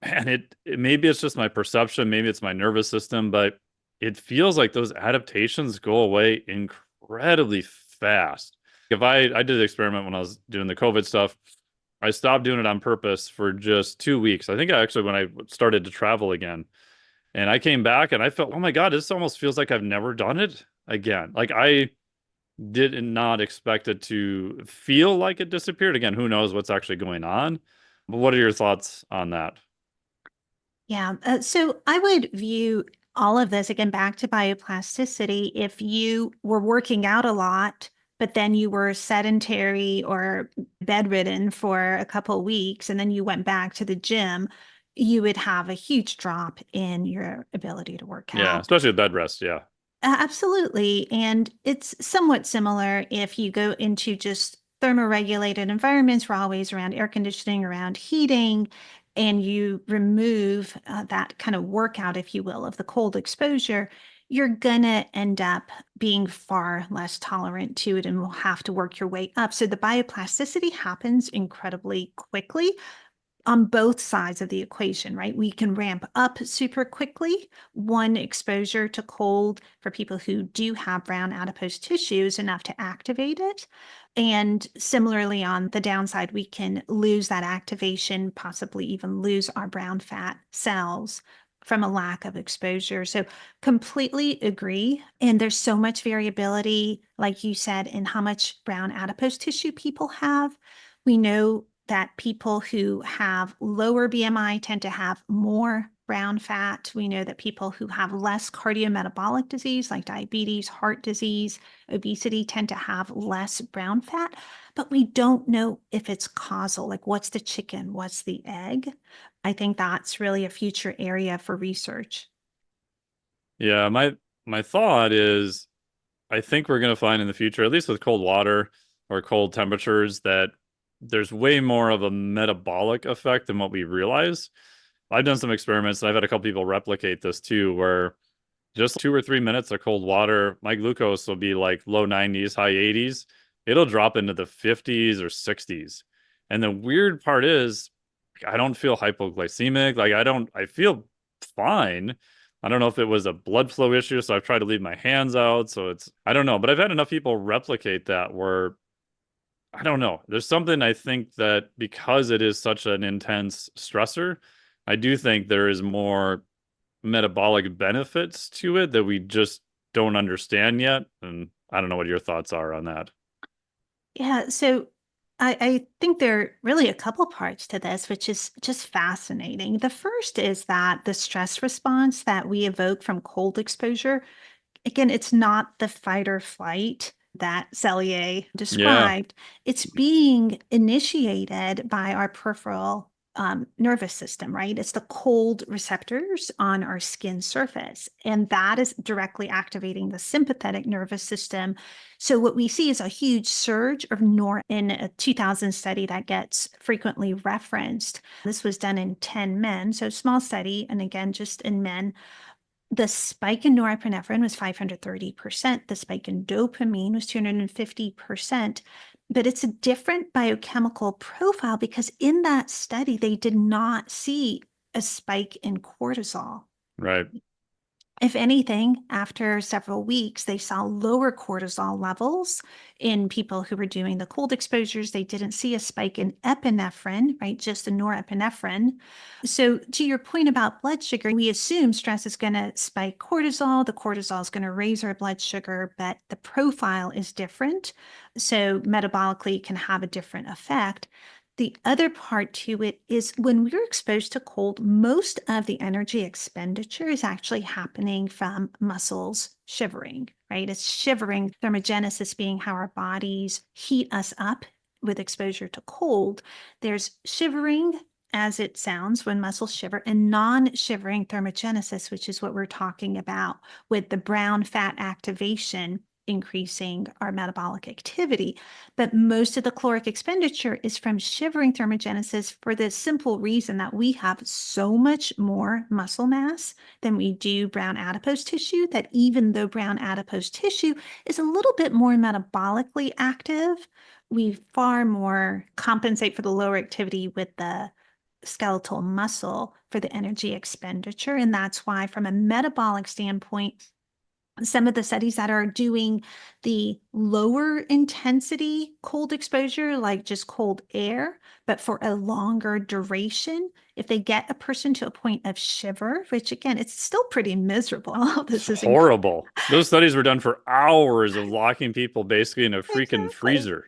and maybe it's just my perception, maybe it's my nervous system, but it feels like those adaptations go away incredibly fast. If I did the experiment when I was doing the COVID stuff, I stopped doing it on purpose for just 2 weeks. I think actually when I started to travel again, and I came back and I felt, oh my God, this almost feels like I've never done it again. Like I did not expect it to feel like it disappeared. Again, who knows what's actually going on? But what are your thoughts on that? Yeah. So I would view all of this again back to bioplasticity. If you were working out a lot, but then you were sedentary or bedridden for a couple of weeks, and then you went back to the gym, you would have a huge drop in your ability to work Yeah, out. especially with bed rest. Yeah. Absolutely. And it's somewhat similar if you go into just thermoregulated environments. We're always around air conditioning, around heating, and you remove that kind of workout, if you will, of the cold exposure, you're going to end up being far less tolerant to it and will have to work your way up. So the bioplasticity happens incredibly quickly on both sides of the equation, right? We can ramp up super quickly. One exposure to cold for people who do have brown adipose tissue is enough to activate it. And similarly, on the downside, we can lose that activation, possibly even lose our brown fat cells from a lack of exposure. So completely agree. And there's so much variability, like you said, in how much brown adipose tissue people have. We know that people who have lower BMI tend to have more brown fat. We know that people who have less cardiometabolic disease, like diabetes, heart disease, obesity, tend to have less brown fat, but we don't know if it's causal. Like, what's the chicken? What's the egg? I think that's really a future area for research. Yeah, my thought is I think we're going to find in the future, at least with cold water or cold temperatures, that there's way more of a metabolic effect than what we realize. I've done some experiments and I've had a couple people replicate this too, where just 2 or 3 minutes of cold water, my glucose will be like low 90s, high 80s. It'll drop into the 50s or 60s. And the weird part is, I don't feel hypoglycemic. I feel fine. I don't know if it was a blood flow issue, so I've tried to leave my hands out. So I don't know. But I've had enough people replicate that where, I don't know. There's something I think that because it is such an intense stressor, I do think there is more metabolic benefits to it that we just don't understand yet. And I don't know what your thoughts are on that. Yeah, so I think there are really a couple parts to this, which is just fascinating. The first is that the stress response that we evoke from cold exposure, again, it's not the fight or flight that Cellier Yeah, described. It's being initiated by our peripheral nervous system, right? It's the cold receptors on our skin surface, and that is directly activating the sympathetic nervous system. So what we see is a huge surge of nor in a 2000 study that gets frequently referenced. This was done in 10 men, so small study, and again, just in men. The spike in norepinephrine was 530%. The spike in dopamine was 250%. But it's a different biochemical profile because in that study, they did not see a spike in cortisol. right. If anything, after several weeks, they saw lower cortisol levels in people who were doing the cold exposures. They didn't see a spike in epinephrine, right? Just the norepinephrine. So, to your point about blood sugar, we assume stress is going to spike cortisol. The cortisol is going to raise our blood sugar, but the profile is different. So, metabolically, it can have a different effect. The other part to it is when we're exposed to cold, most of the energy expenditure is actually happening from muscles shivering, right? It's shivering, thermogenesis being how our bodies heat us up with exposure to cold. There's shivering, as it sounds when muscles shiver, and non-shivering thermogenesis, which is what we're talking about with the brown fat activation increasing our metabolic activity. But most of the caloric expenditure is from shivering thermogenesis for the simple reason that we have so much more muscle mass than we do brown adipose tissue, that even though brown adipose tissue is a little bit more metabolically active, we far more compensate for the lower activity with the skeletal muscle for the energy expenditure. And that's why, from a metabolic standpoint, some of the studies that are doing the lower intensity cold exposure, like just cold air, but for a longer duration, if they get a person to a point of shiver, which again, it's still pretty miserable. All It's this is horrible. Those studies were done for hours of locking people basically in a freaking exactly. freezer.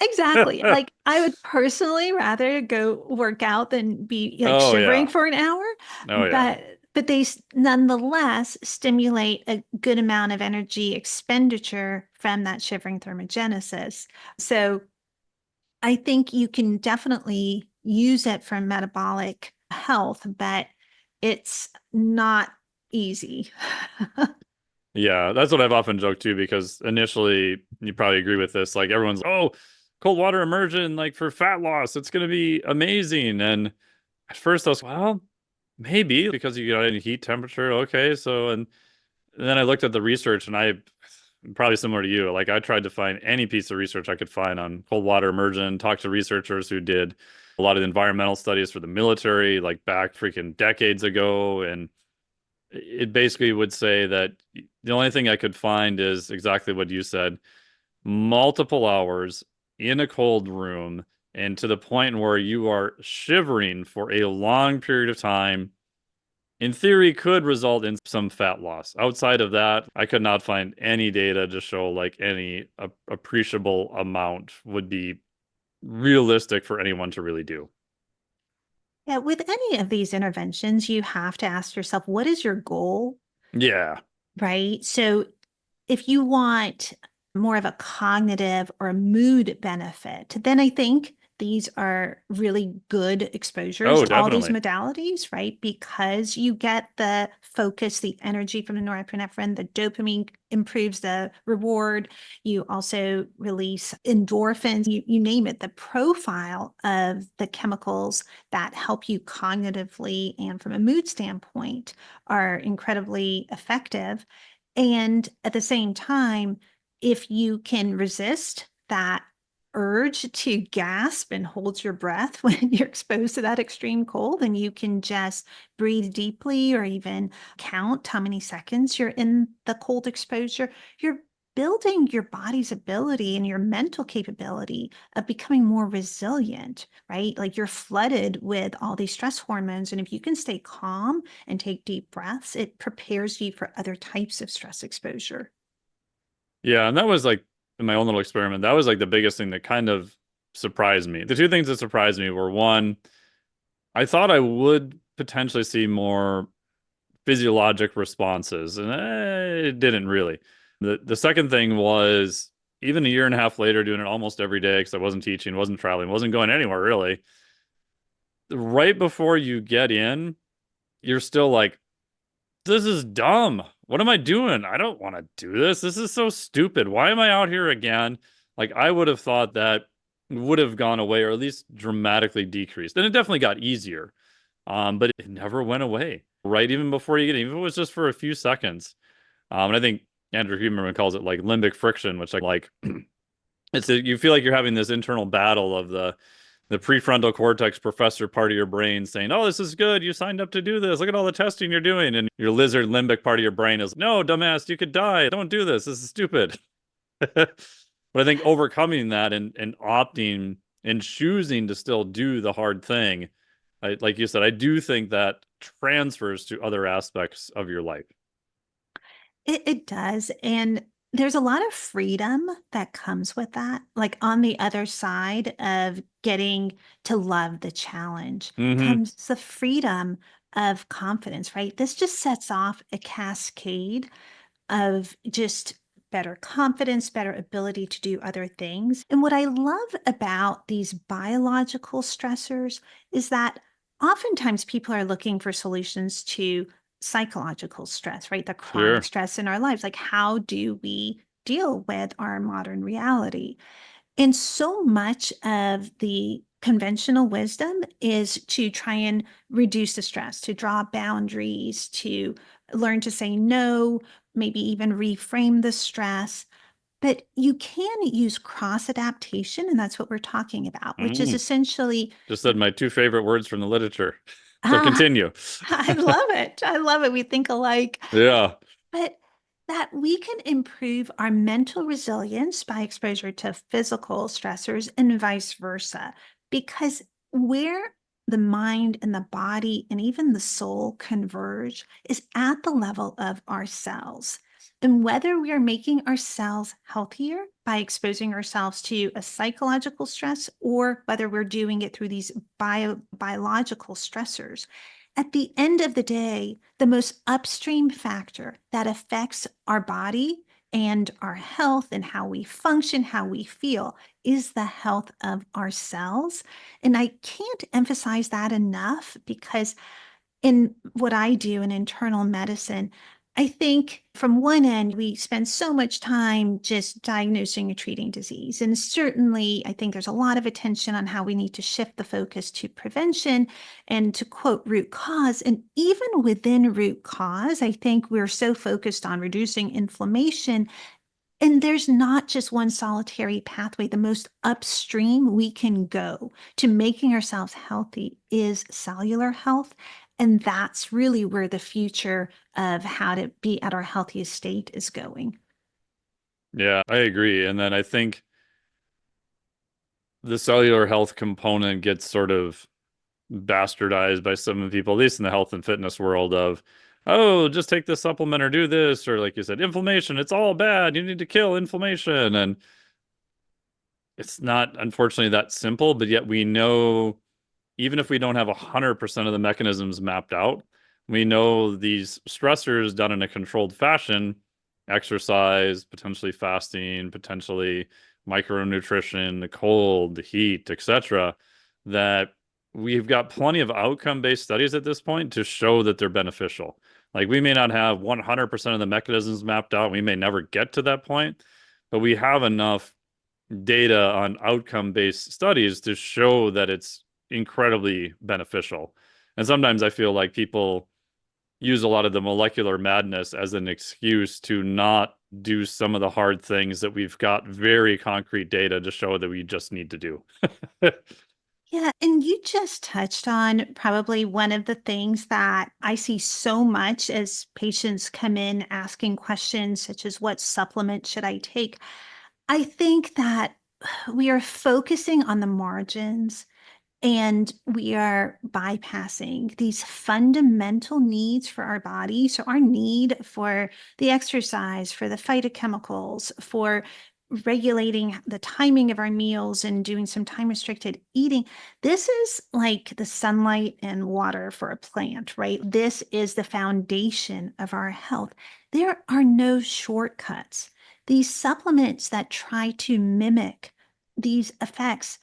Exactly. Like I would personally rather go work out than be like Oh shivering yeah. for an hour, Oh yeah. but they nonetheless stimulate a good amount of energy expenditure from that shivering thermogenesis. So I think you can definitely use it for metabolic health, but it's not easy. Yeah, that's what I've often joked too, because initially, you probably agree with this, like everyone's, oh, cold water immersion, like for fat loss, it's gonna be amazing. And at first I was, well, maybe because you got any heat temperature, okay. And then I looked at the research and I probably similar to you, like I tried to find any piece of research I could find on cold water immersion, talked to researchers who did a lot of environmental studies for the military, like back freaking decades ago. And it basically would say that the only thing I could find is exactly what you said, multiple hours in a cold room and to the point where you are shivering for a long period of time, in theory, could result in some fat loss. Outside of that, I could not find any data to show like any appreciable amount would be realistic for anyone to really do. Yeah, with any of these interventions, you have to ask yourself, what is your goal? Yeah. Right? So if you want more of a cognitive or a mood benefit, then I think these are really good exposures Oh, to all these definitely. modalities, right? Because you get the focus, the energy from the norepinephrine, the dopamine improves the reward. You also release endorphins, you name it, the profile of the chemicals that help you cognitively and from a mood standpoint are incredibly effective. And at the same time, if you can resist that urge to gasp and hold your breath when you're exposed to that extreme cold, and you can just breathe deeply or even count how many seconds you're in the cold exposure, you're building your body's ability and your mental capability of becoming more resilient, right? Like you're flooded with all these stress hormones. And if you can stay calm and take deep breaths, it prepares you for other types of stress exposure. Yeah, and that was like in my own little experiment, that was like the biggest thing that kind of surprised me. The two things that surprised me were one, I thought I would potentially see more physiologic responses, and it didn't really. The second thing was even a year and a half later, doing it almost every day because I wasn't teaching, wasn't traveling, wasn't going anywhere really. Right before you get in, you're still like, this is dumb. What am I doing? I don't want to do this. This is so stupid. Why am I out here again? Like, I would have thought that would have gone away or at least dramatically decreased. And it definitely got easier. But it never went away, right? Even before you get, even if it was just for a few seconds. And I think Andrew Huberman calls it like limbic friction, which like it's you feel like you're having this internal battle of the the prefrontal cortex professor part of your brain saying, oh, this is good. You signed up to do this. Look at all the testing you're doing. And your lizard limbic part of your brain is, no, dumbass, you could die. Don't do this. This is stupid. But I think overcoming that and opting and choosing to still do the hard thing, like you said, I do think that transfers to other aspects of your life. It does. And there's a lot of freedom that comes with that. Like on the other side of getting to love the challenge Mm-hmm. comes the freedom of confidence, right? This just sets off a cascade of just better confidence, better ability to do other things. And what I love about these biological stressors is that oftentimes people are looking for solutions to psychological stress, right? The chronic Sure. stress in our lives. Like, how do we deal with our modern reality? And so much of the conventional wisdom is to try and reduce the stress, to draw boundaries, to learn to say no, maybe even reframe the stress. But you can use cross adaptation, and that's what we're talking about, which is Mm. essentially, Just said my two favorite words from the literature. So ah, continue. I love it. I love it. We think alike. Yeah. But that we can improve our mental resilience by exposure to physical stressors and vice versa. Because where the mind and the body and even the soul converge is at the level of our cells. And whether we are making our cells healthier by exposing ourselves to a psychological stress or whether we're doing it through these biological stressors, at the end of the day, the most upstream factor that affects our body and our health and how we function, how we feel, is the health of our cells. And I can't emphasize that enough because in what I do in internal medicine, I think from one end, we spend so much time just diagnosing or treating disease. And certainly, I think there's a lot of attention on how we need to shift the focus to prevention and to quote root cause. And even within root cause, I think we're so focused on reducing inflammation and there's not just one solitary pathway. The most upstream we can go to making ourselves healthy is cellular health. And that's really where the future of how to be at our healthiest state is going. Yeah, I agree. And then I think the cellular health component gets sort of bastardized by some people, at least in the health and fitness world of, oh, just take this supplement or do this, or like you said, inflammation, it's all bad. You need to kill inflammation. And it's not, unfortunately, that simple, but yet we know, even if we don't have 100% of the mechanisms mapped out, we know these stressors done in a controlled fashion, exercise, potentially fasting, potentially micronutrition, the cold, the heat, etc., that we've got plenty of outcome-based studies at this point to show that they're beneficial. Like we may not have 100% of the mechanisms mapped out. We may never get to that point, but we have enough data on outcome-based studies to show that it's incredibly beneficial. And sometimes I feel like people use a lot of the molecular madness as an excuse to not do some of the hard things that we've got very concrete data to show that we just need to do. Yeah, and you just touched on probably one of the things that I see so much as patients come in asking questions such as what supplement should I take? I think that we are focusing on the margins and we are bypassing these fundamental needs for our body. So, our need for the exercise, for the phytochemicals, for regulating the timing of our meals and doing some time restricted eating. This is like the sunlight and water for a plant, right? This is the foundation of our health. There are no shortcuts. These supplements that try to mimic these effects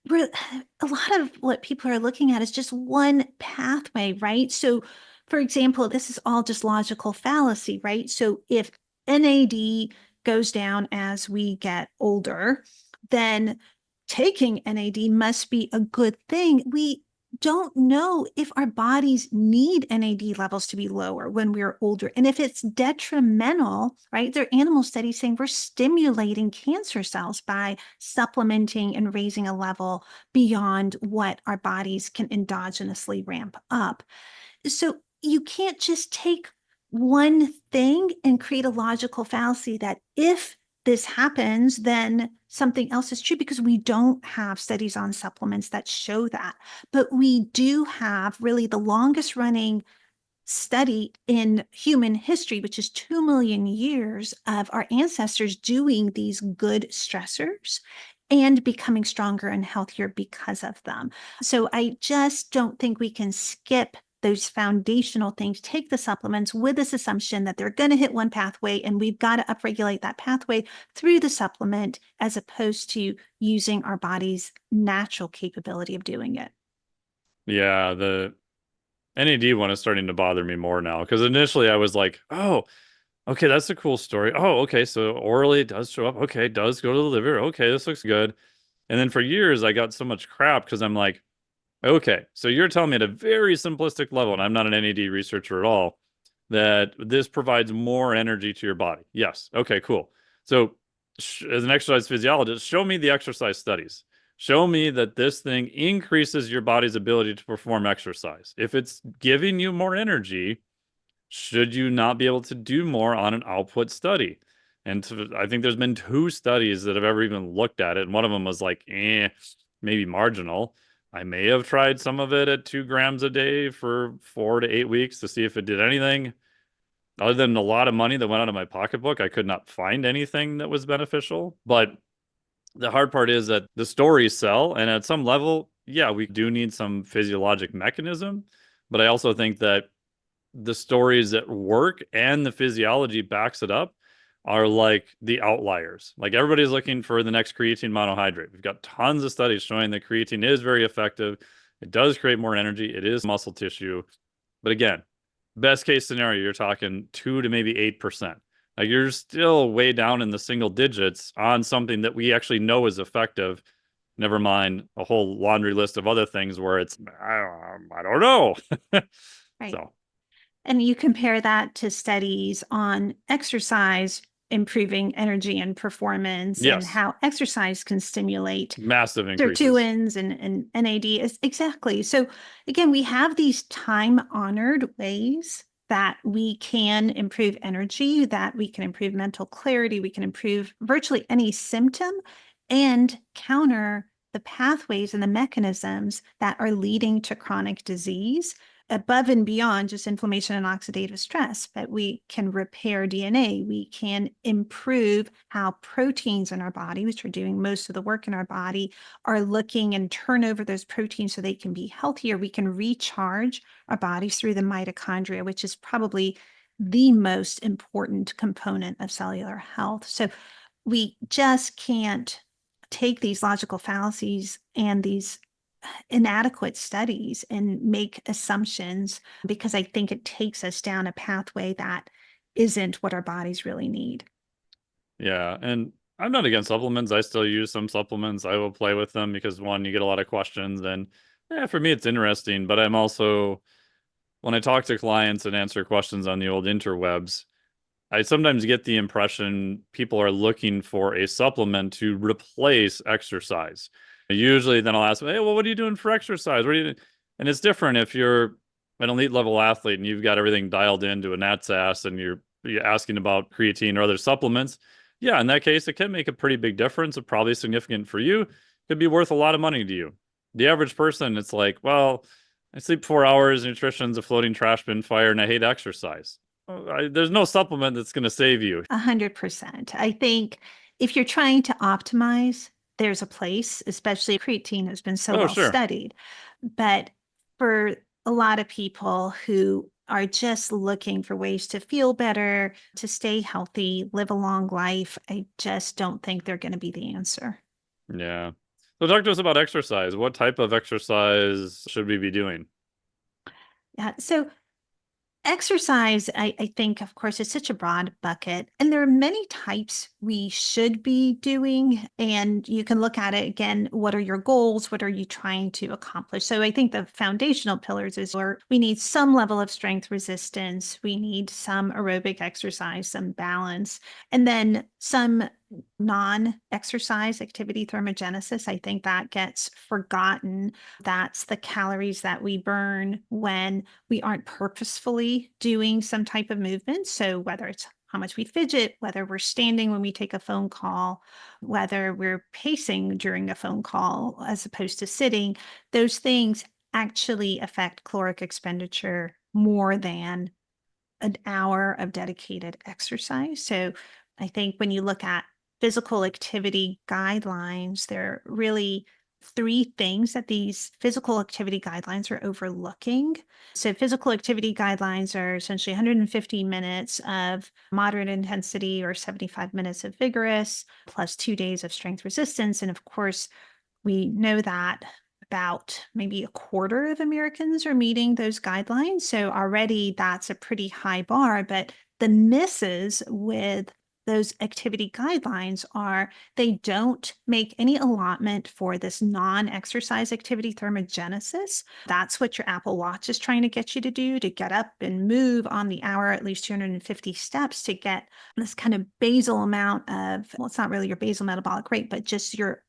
a lot of what people are looking at is just one pathway, right? So, for example, this is all just logical fallacy, right? So, if NAD goes down as we get older, then taking NAD must be a good thing. We don't know if our bodies need NAD levels to be lower when we're older. And if it's detrimental, right? There are animal studies saying we're stimulating cancer cells by supplementing and raising a level beyond what our bodies can endogenously ramp up. So you can't just take one thing and create a logical fallacy that if this happens, then something else is true, because we don't have studies on supplements that show that. But we do have really the longest running study in human history, which is 2 million years of our ancestors doing these good stressors and becoming stronger and healthier because of them. So I just don't think we can skip those foundational things, take the supplements with this assumption that they're going to hit one pathway and we've got to upregulate that pathway through the supplement, as opposed to using our body's natural capability of doing it. Yeah, the NAD one is starting to bother me more now because initially I was like, oh, okay, that's a cool story. Oh, okay, so orally it does show up. Okay, it does go to the liver. Okay, this looks good. And then for years I got so much crap because I'm like, okay, so you're telling me at a very simplistic level, and I'm not an NAD researcher at all, that this provides more energy to your body. Yes. Okay, cool. So, as an exercise physiologist, show me the exercise studies. Show me that this thing increases your body's ability to perform exercise. If it's giving you more energy, should you not be able to do more on an output study? And I think there's been two studies that have ever even looked at it. And one of them was like, maybe marginal. I may have tried some of it at 2 grams a day for 4 to 8 weeks to see if it did anything. Other than a lot of money that went out of my pocketbook, I could not find anything that was beneficial. But the hard part is that the stories sell. And at some level, yeah, we do need some physiologic mechanism. But I also think that the stories that work and the physiology backs it up are like the outliers. Like everybody's looking for the next creatine monohydrate. We've got tons of studies showing that creatine is very effective. It does create more energy. It is muscle tissue. But again, best case scenario, you're talking 2 to maybe 8%. Like you're still way down in the single digits on something that we actually know is effective. Never mind a whole laundry list of other things where it's, I don't know. Right. So, And you compare that to studies on exercise improving energy and performance, and yes, how exercise can stimulate massive increases. sirtuins and NAD. Exactly. So again, we have these time-honored ways that we can improve energy, that we can improve mental clarity, we can improve virtually any symptom and counter the pathways and the mechanisms that are leading to chronic disease, above and beyond just inflammation and oxidative stress. But we can repair DNA. We can improve how proteins in our body, which are doing most of the work in our body, are looking and turn over those proteins so they can be healthier. We can recharge our bodies through the mitochondria, which is probably the most important component of cellular health. So we just can't take these logical fallacies and these inadequate studies and make assumptions, because I think it takes us down a pathway that isn't what our bodies really need. Yeah, and I'm not against supplements. I still use some supplements. I will play with them because one, you get a lot of questions, and yeah, for me it's interesting. But I'm also, when I talk to clients and answer questions on the old interwebs, I sometimes get the impression people are looking for a supplement to replace exercise. Usually, then I'll ask them, "Hey, well, what are you doing for exercise? What are you doing?" And it's different if you're an elite level athlete and you've got everything dialed into a gnat's ass and you're asking about creatine or other supplements. Yeah, in that case, it can make a pretty big difference. It's probably significant for you. Could be worth a lot of money to you. The average person, it's like, well, I sleep 4 hours, nutrition's a floating trash bin fire, and I hate exercise. There's no supplement that's going to save you. 100%. I think if you're trying to optimize, there's a place, especially creatine has been so Oh, well sure. studied. But for a lot of people who are just looking for ways to feel better, to stay healthy, live a long life, I just don't think they're going to be the answer. Yeah. So talk to us about exercise. What type of exercise should we be doing? Yeah. So Exercise, I think, of course, is such a broad bucket, and there are many types we should be doing. And you can look at it again. What are your goals? What are you trying to accomplish? So I think the foundational pillars is where we need some level of strength resistance, we need some aerobic exercise, some balance, and then some non-exercise activity thermogenesis. I think that gets forgotten. That's the calories that we burn when we aren't purposefully doing some type of movement. So whether it's how much we fidget, whether we're standing when we take a phone call, whether we're pacing during a phone call as opposed to sitting, those things actually affect caloric expenditure more than an hour of dedicated exercise. So I think when you look at physical activity guidelines, there are really three things that these physical activity guidelines are overlooking. So physical activity guidelines are essentially 150 minutes of moderate intensity or 75 minutes of vigorous, plus 2 days of strength resistance. And of course, we know that about maybe a quarter of Americans are meeting those guidelines. So already that's a pretty high bar. But the misses with those activity guidelines are they don't make any allotment for this non-exercise activity thermogenesis. That's what your Apple Watch is trying to get you to do, to get up and move on the hour at least 250 steps to get this kind of basal amount of, well, it's not really your basal metabolic rate, but just your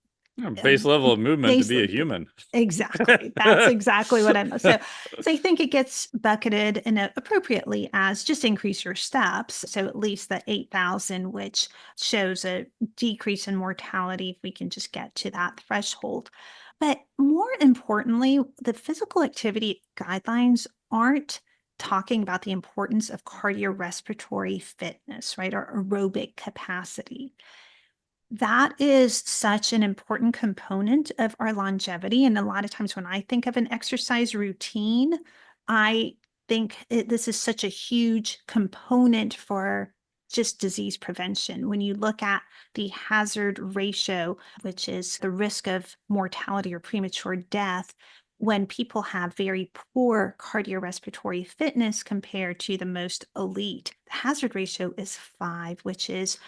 Base level of movement to base. be a human. Exactly. That's exactly what I'm. So I think it gets bucketed and appropriately as just increase your steps. So at least the 8,000, which shows a decrease in mortality if we can just get to that threshold. But more importantly, the physical activity guidelines aren't talking about the importance of cardiorespiratory fitness, right? Or aerobic capacity. That is such an important component of our longevity. And a lot of times when I think of an exercise routine, I think this is such a huge component for just disease prevention. When you look at the hazard ratio, which is the risk of mortality or premature death, when people have very poor cardiorespiratory fitness compared to the most elite, the hazard ratio is 5, which is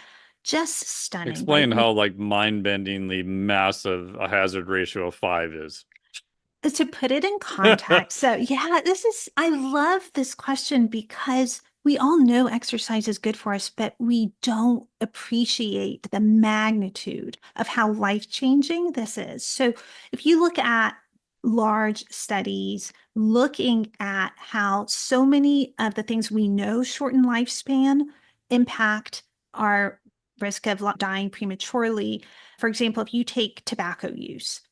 just stunning, right? Explain how like mind-bendingly massive a hazard ratio of 5 is. To put it in context. So, yeah, I love this question because we all know exercise is good for us, but we don't appreciate the magnitude of how life-changing this is. So, if you look at large studies looking at how so many of the things we know shorten lifespan impact our risk of dying prematurely. For example, if you take tobacco use,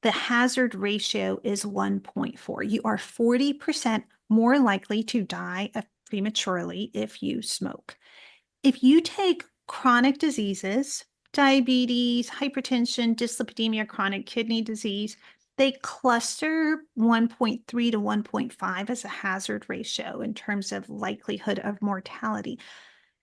the hazard ratio is 1.4. You are 40% more likely to die prematurely if you smoke. If you take chronic diseases, diabetes, hypertension, dyslipidemia, chronic kidney disease, they cluster 1.3 to 1.5 as a hazard ratio in terms of likelihood of mortality.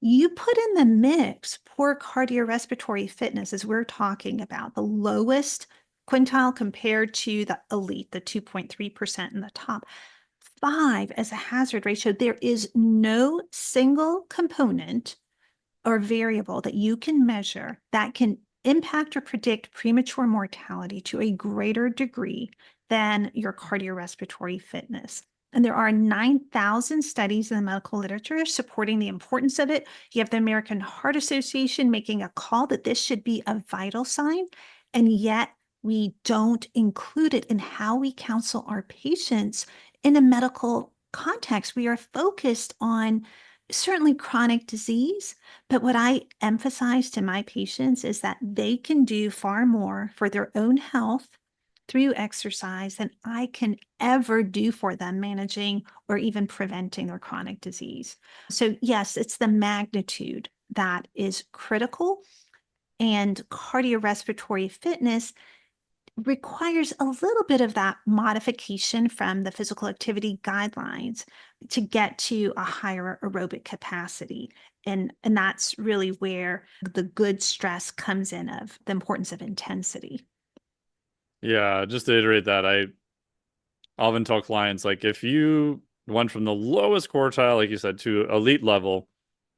You put in the mix poor cardiorespiratory fitness, as we're talking about, the lowest quintile compared to the elite, the 2.3% in the top. 5 as a hazard ratio. There is no single component or variable that you can measure that can impact or predict premature mortality to a greater degree than your cardiorespiratory fitness. And there are 9,000 studies in the medical literature supporting the importance of it. You have the American Heart Association making a call that this should be a vital sign, and yet we don't include it in how we counsel our patients in a medical context. We are focused on certainly chronic disease, but what I emphasize to my patients is that they can do far more for their own health through exercise than I can ever do for them managing or even preventing their chronic disease. So yes, it's the magnitude that is critical, and cardiorespiratory fitness requires a little bit of that modification from the physical activity guidelines to get to a higher aerobic capacity. And that's really where the good stress comes in, of the importance of intensity. Yeah, just to iterate that, I often tell clients like if you went from the lowest quartile, like you said, to elite level.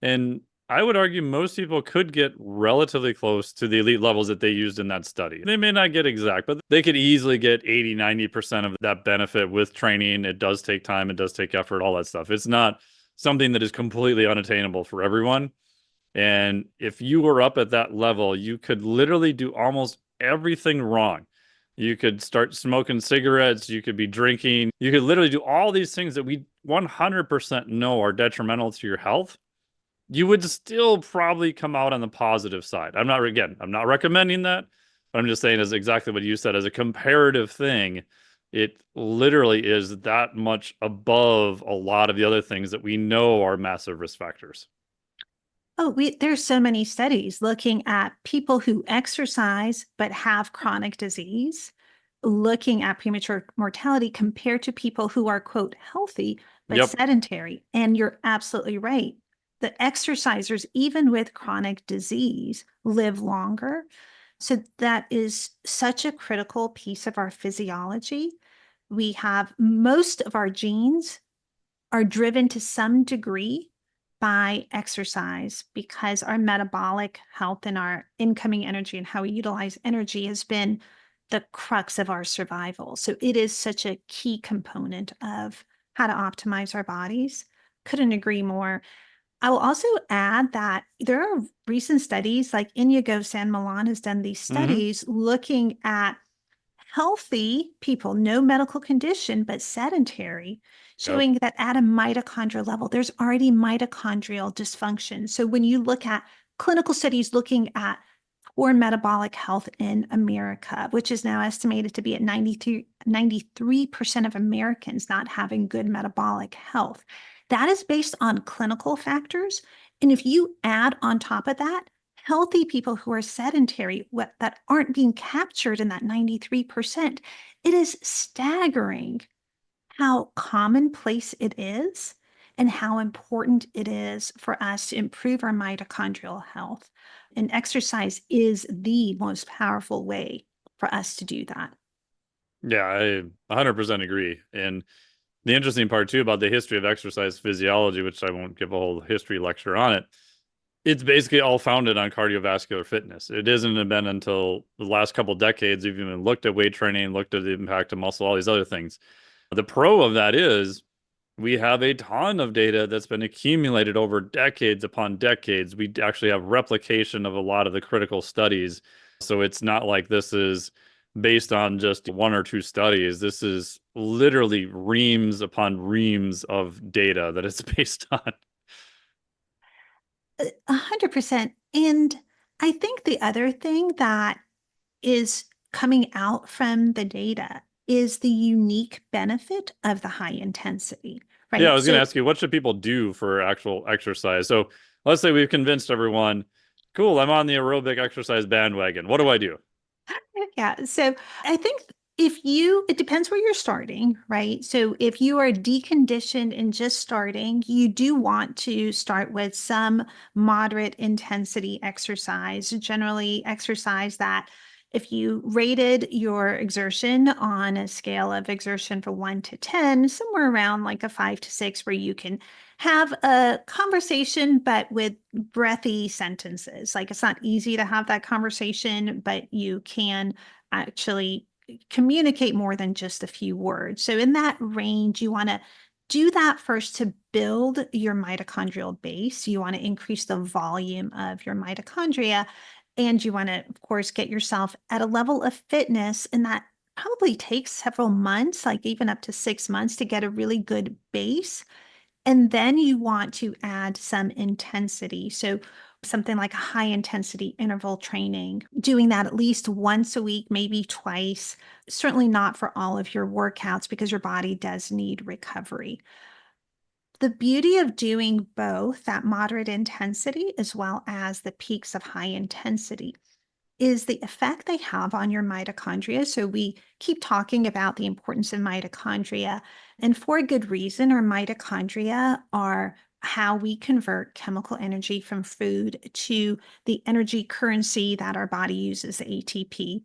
And I would argue most people could get relatively close to the elite levels that they used in that study. They may not get exact, but they could easily get 80, 90% of that benefit with training. It does take time, it does take effort, all that stuff. It's not something that is completely unattainable for everyone. And if you were up at that level, you could literally do almost everything wrong. You could start smoking cigarettes, you could be drinking, you could literally do all these things that we 100% know are detrimental to your health. You would still probably come out on the positive side. I'm not recommending that, but I'm just saying, as exactly what you said, as a comparative thing, it literally is that much above a lot of the other things that we know are massive risk factors. There's so many studies looking at people who exercise but have chronic disease, looking at premature mortality compared to people who are, quote, healthy but Yep. sedentary. And you're absolutely right. The exercisers, even with chronic disease, live longer. So that is such a critical piece of our physiology. We have most of our genes are driven to some degree by exercise because our metabolic health and our incoming energy and how we utilize energy has been the crux of our survival. So it is such a key component of how to optimize our bodies. Couldn't agree more. I will also add that there are recent studies, like Inigo San Milan has done these Mm-hmm. studies looking at healthy people, no medical condition, but sedentary, Yep. showing that at a mitochondrial level, there's already mitochondrial dysfunction. So when you look at clinical studies looking at poor metabolic health in America, which is now estimated to be at 93% of Americans not having good metabolic health. That is based on clinical factors. And if you add on top of that, healthy people who are sedentary that aren't being captured in that 93%, it is staggering how commonplace it is and how important it is for us to improve our mitochondrial health. And exercise is the most powerful way for us to do that. Yeah, I 100% agree. And the interesting part too about the history of exercise physiology, which I won't give a whole history lecture on it, it's basically all founded on cardiovascular fitness. It isn't been until the last couple decades we've even looked at weight training, looked at the impact of muscle, all these other things. The pro of that is we have a ton of data that's been accumulated over decades upon decades. We actually have replication of a lot of the critical studies. So it's not like this is based on just one or two studies. This is literally reams upon reams of data that it's based on. 100%. And I think the other thing that is coming out from the data is the unique benefit of the high intensity, Yeah, I right? was going to So ask you, what should people do for actual exercise? So let's say we've convinced everyone, cool, I'm on the aerobic exercise bandwagon. What do I do? yeah. So I think it depends where you're starting, right? So if you are deconditioned and just starting, you do want to start with some moderate intensity exercise, generally exercise that if you rated your exertion on a scale of exertion from 1 to 10, somewhere around like a 5 to 6, where you can have a conversation, but with breathy sentences. Like it's not easy to have that conversation, but you can actually communicate more than just a few words. So in that range, you want to do that first to build your mitochondrial base. You want to increase the volume of your mitochondria. And you want to, of course, get yourself at a level of fitness. And that probably takes several months, like even up to 6 months, to get a really good base. And then you want to add some intensity. So something like a high intensity interval training, doing that at least once a week, maybe twice. Certainly not for all of your workouts because your body does need recovery. The beauty of doing both that moderate intensity as well as the peaks of high intensity is the effect they have on your mitochondria. So we keep talking about the importance of mitochondria, and for a good reason. Our mitochondria are how we convert chemical energy from food to the energy currency that our body uses, the ATP.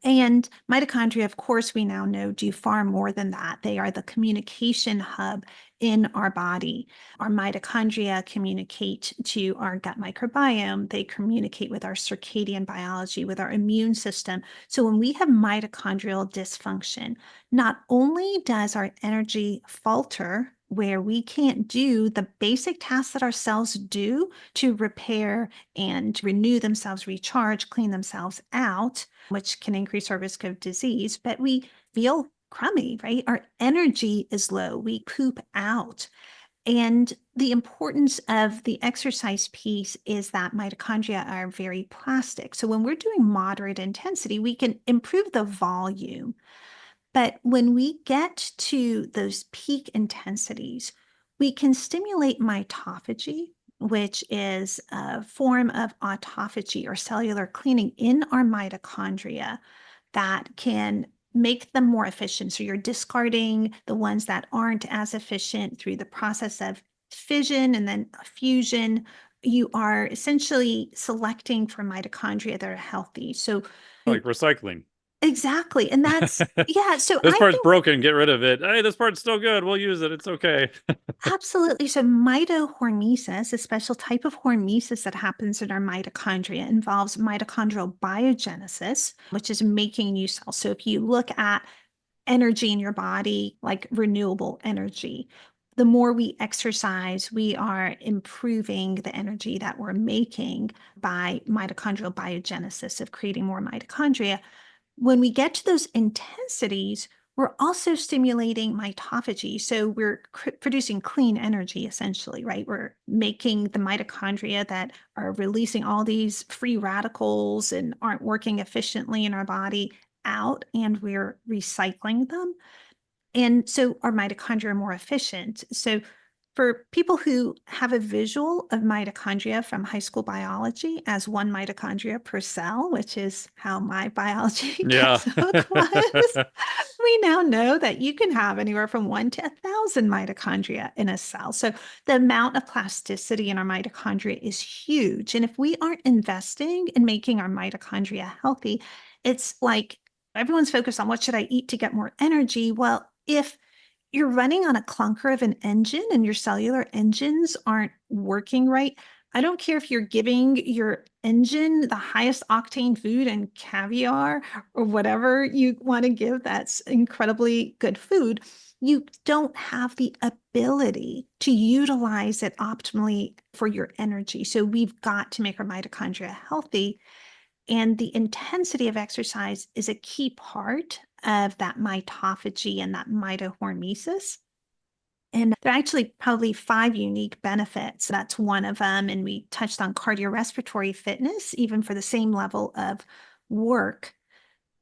And mitochondria, of course, we now know do far more than that. They are the communication hub in our body. Our mitochondria communicate to our gut microbiome. They communicate with our circadian biology, with our immune system. So when we have mitochondrial dysfunction, not only does our energy falter, where we can't do the basic tasks that our cells do to repair and renew themselves, recharge, clean themselves out, which can increase our risk of disease, but we feel crummy, right? Our energy is low. We poop out. And the importance of the exercise piece is that mitochondria are very plastic. So when we're doing moderate intensity, we can improve the volume. But when we get to those peak intensities, we can stimulate mitophagy, which is a form of autophagy or cellular cleaning in our mitochondria that can make them more efficient. So you're discarding the ones that aren't as efficient through the process of fission and then fusion. You are essentially selecting for mitochondria that are healthy. So Like recycling. exactly. And that's, yeah. So This I part's think broken, get rid of it. Hey, this part's still good. We'll use it. It's okay. absolutely. So mitohormesis, a special type of hormesis that happens in our mitochondria, involves mitochondrial biogenesis, which is making new cells. So if you look at energy in your body, like renewable energy, the more we exercise, we are improving the energy that we're making by mitochondrial biogenesis of creating more mitochondria. When we get to those intensities, we're also stimulating mitophagy. So we're producing clean energy, essentially, right? We're making the mitochondria that are releasing all these free radicals and aren't working efficiently in our body out, and we're recycling them. And so our mitochondria are more efficient. So for people who have a visual of mitochondria from high school biology as one mitochondria per cell, which is how my biology Yeah. textbook was, we now know that you can have anywhere from 1 to 1,000 mitochondria in a cell. So the amount of plasticity in our mitochondria is huge. And if we aren't investing in making our mitochondria healthy, it's like everyone's focused on what should I eat to get more energy. Well, if you're running on a clunker of an engine and your cellular engines aren't working right, I don't care if you're giving your engine the highest octane food and caviar or whatever you want to give that's incredibly good food. You don't have the ability to utilize it optimally for your energy. So we've got to make our mitochondria healthy. And the intensity of exercise is a key part of that mitophagy and that mitohormesis. And there are actually probably 5 unique benefits. That's one of them. And we touched on cardiorespiratory fitness, even for the same level of work.